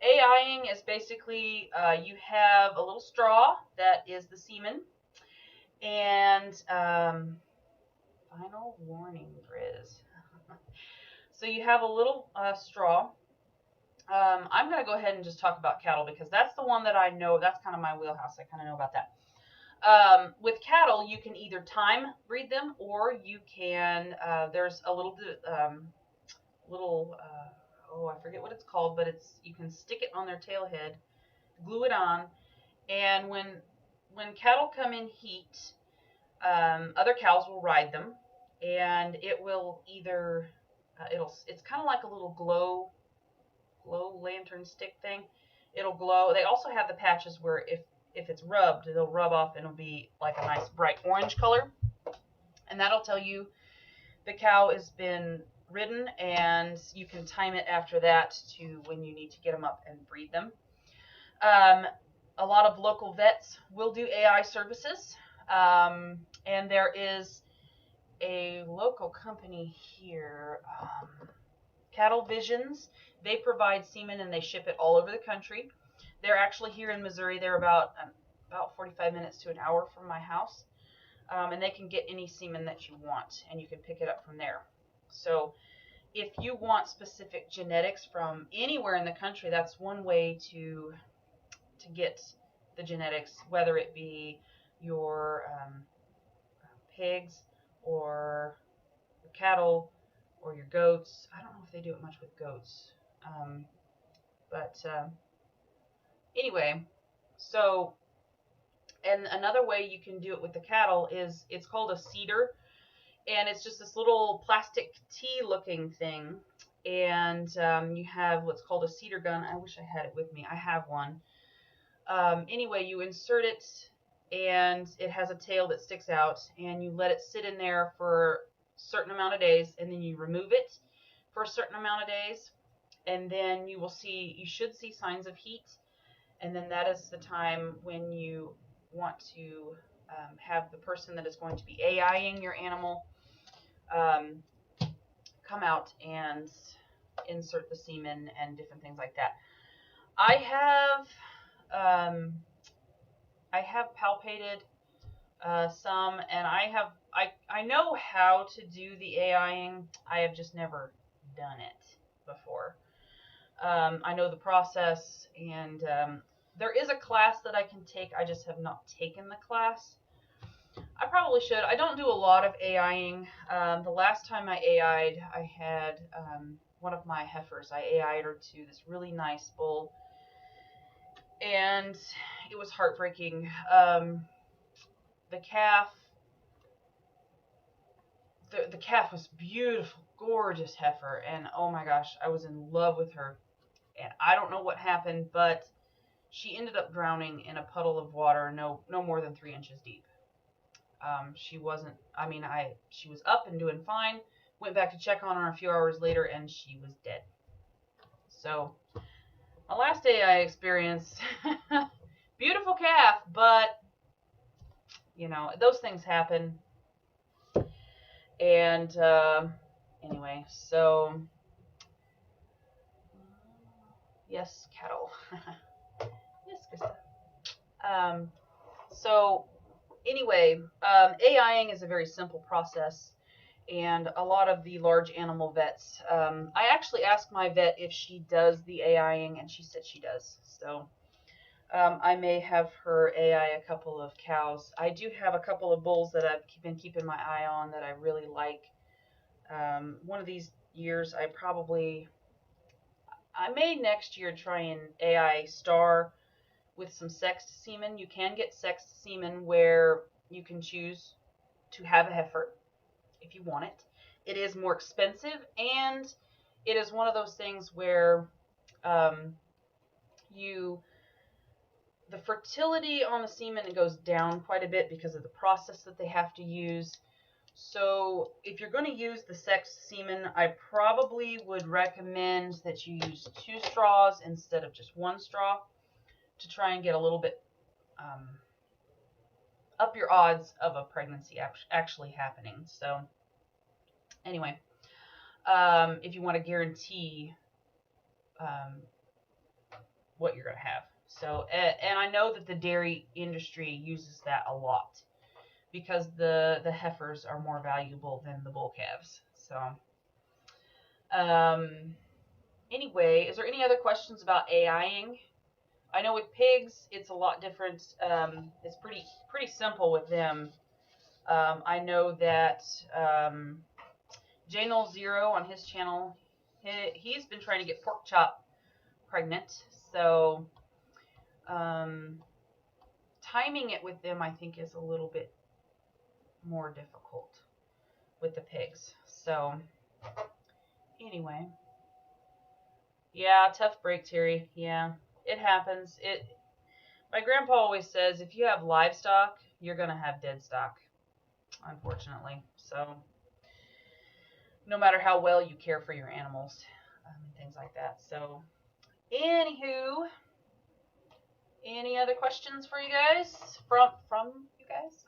AIing is basically you have a little straw that is the semen, and final warning, Grizz. So you have a little straw, I'm going to go ahead and just talk about cattle because that's the one that I know. That's kind of my wheelhouse. I kind of know about that. With cattle, you can either time breed them, or you can. There's a little. Oh, I forget what it's called, but you can stick it on their tail head, glue it on, and when cattle come in heat, other cows will ride them, and it will either it's kind of like a little glow lantern stick thing. It'll glow. They also have the patches where if it's rubbed, it'll rub off and it'll be like a nice bright orange color, and that'll tell you the cow has been ridden, and you can time it after that to when you need to get them up and breed them. A lot of local vets will do AI services, and there is a local company here, Cattle Visions. They provide semen and they ship it all over the country. They're actually here in Missouri. They're about 45 minutes to an hour from my house, and they can get any semen that you want, and you can pick it up from there. So if you want specific genetics from anywhere in the country, that's one way to get the genetics, whether it be your pigs or your cattle or your goats. I don't know if they do it much with goats, but anyway, so, and another way you can do it with the cattle is, it's called a seeder, and it's just this little plastic T-looking thing, and you have what's called a seeder gun. I wish I had it with me. I have one. Anyway, you insert it, and it has a tail that sticks out, and you let it sit in there for a certain amount of days, and then you remove it for a certain amount of days, and then you should see signs of heat, and then that is the time when you want to have the person that is going to be AIing your animal come out and insert the semen and different things like that. I have palpated some, and I know how to do the AIing. I have just never done it before. I know the process, and there is a class that I can take. I just have not taken the class. I probably should. I don't do a lot of AIing. The last time I AI'd, I had one of my heifers. I AI'd her to this really nice bull, and it was heartbreaking. The calf was beautiful, gorgeous heifer, and oh my gosh, I was in love with her. And I don't know what happened, but she ended up drowning in a puddle of water no more than 3 inches deep. She wasn't, she was up and doing fine. Went back to check on her a few hours later, and she was dead. So, my last day I experienced, beautiful calf, but, those things happen. And, anyway, so, yes, cattle. Yes, Krista. So, anyway, AIing is a very simple process, and a lot of the large animal vets, I actually asked my vet if she does the AIing, and she said she does. So I may have her AI a couple of cows. I do have a couple of bulls that I've been keeping my eye on that I really like. One of these years, I may next year try and AI Star with some sexed semen. You can get sexed semen where you can choose to have a heifer if you want it. It is more expensive, and it is one of those things where the fertility on the semen goes down quite a bit because of the process that they have to use. So if you're going to use the sexed semen, I probably would recommend that you use 2 straws instead of just 1 straw, to try and get a little bit up your odds of a pregnancy actually happening. So anyway, if you want to guarantee what you're going to have. So, and I know that the dairy industry uses that a lot because the heifers are more valuable than the bull calves. So Anyway, is there any other questions about AIing? I know with pigs, it's a lot different. It's pretty simple with them. I know that J0 on his channel, he's been trying to get pork chop pregnant. So timing it with them, I think, is a little bit more difficult with the pigs. So anyway, yeah, tough break, Terry. Yeah, it happens. My grandpa always says, if you have livestock, you're gonna have dead stock, unfortunately. So no matter how well you care for your animals, things like that. So anywho, any other questions for you guys from you guys?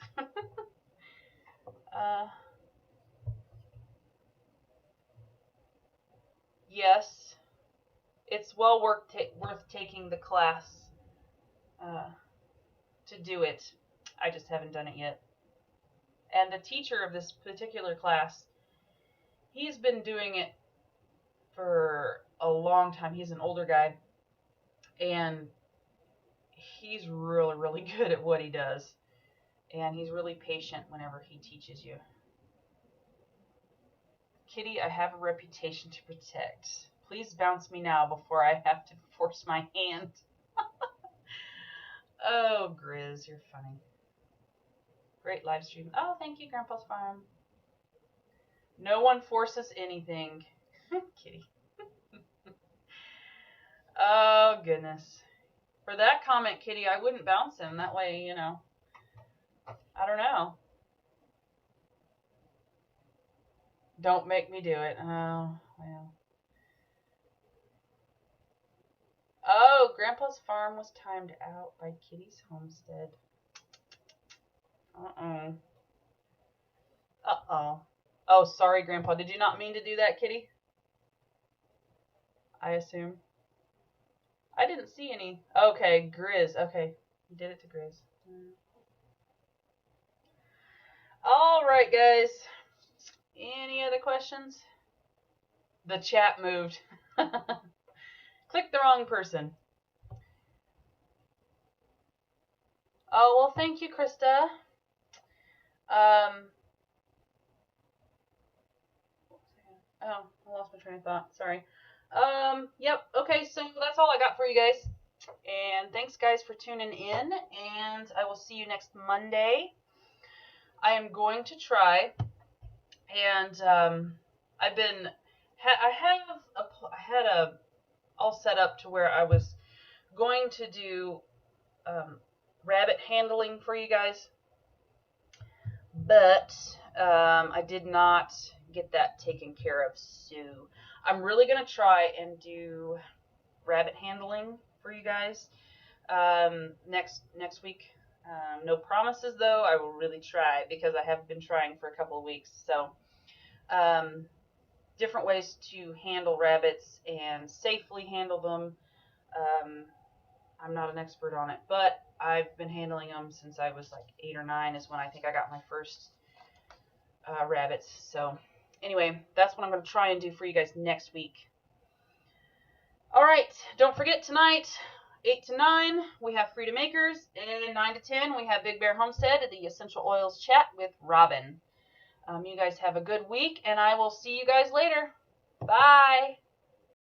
Yes, it's well worth taking the class to do it. I just haven't done it yet. And the teacher of this particular class, he's been doing it for a long time. He's an older guy, and he's really good at what he does. And he's really patient whenever he teaches you. Kitty, I have a reputation to protect. Please bounce me now before I have to force my hand. Oh, Grizz, you're funny. Great live stream. Oh, thank you, Grandpa's Farm. No one forces anything. Kitty. Oh, goodness. For that comment, Kitty, I wouldn't bounce him. That way, you know. I don't know. Don't make me do it. Oh, well. Oh, Grandpa's farm was timed out by Kitty's homestead. Uh-oh. Uh-oh. Oh, sorry, Grandpa. Did you not mean to do that, Kitty? I assume. I didn't see any. Okay, Grizz. Okay, you did it to Grizz. All right, guys. Any other questions? The chat moved. Click the wrong person. Oh, well, thank you, Krista. Oh, I lost my train of thought. Sorry. Yep. Okay, so that's all I got for you guys. And thanks, guys, for tuning in. And I will see you next Monday. I am going to try. And I had a all set up to where I was going to do rabbit handling for you guys, but I did not get that taken care of. So I'm really gonna try and do rabbit handling for you guys next week. No promises though. I will really try because I have been trying for a couple of weeks. So different ways to handle rabbits and safely handle them. I'm not an expert on it, but I've been handling them since I was like 8 or 9 is when I think I got my first rabbits. So anyway, that's what I'm going to try and do for you guys next week. All right, don't forget tonight, 8 to 9, we have Freedom Makers, and 9 to 10, we have Big Bear Homestead at the Essential Oils Chat with Robin. You guys have a good week, and I will see you guys later. Bye.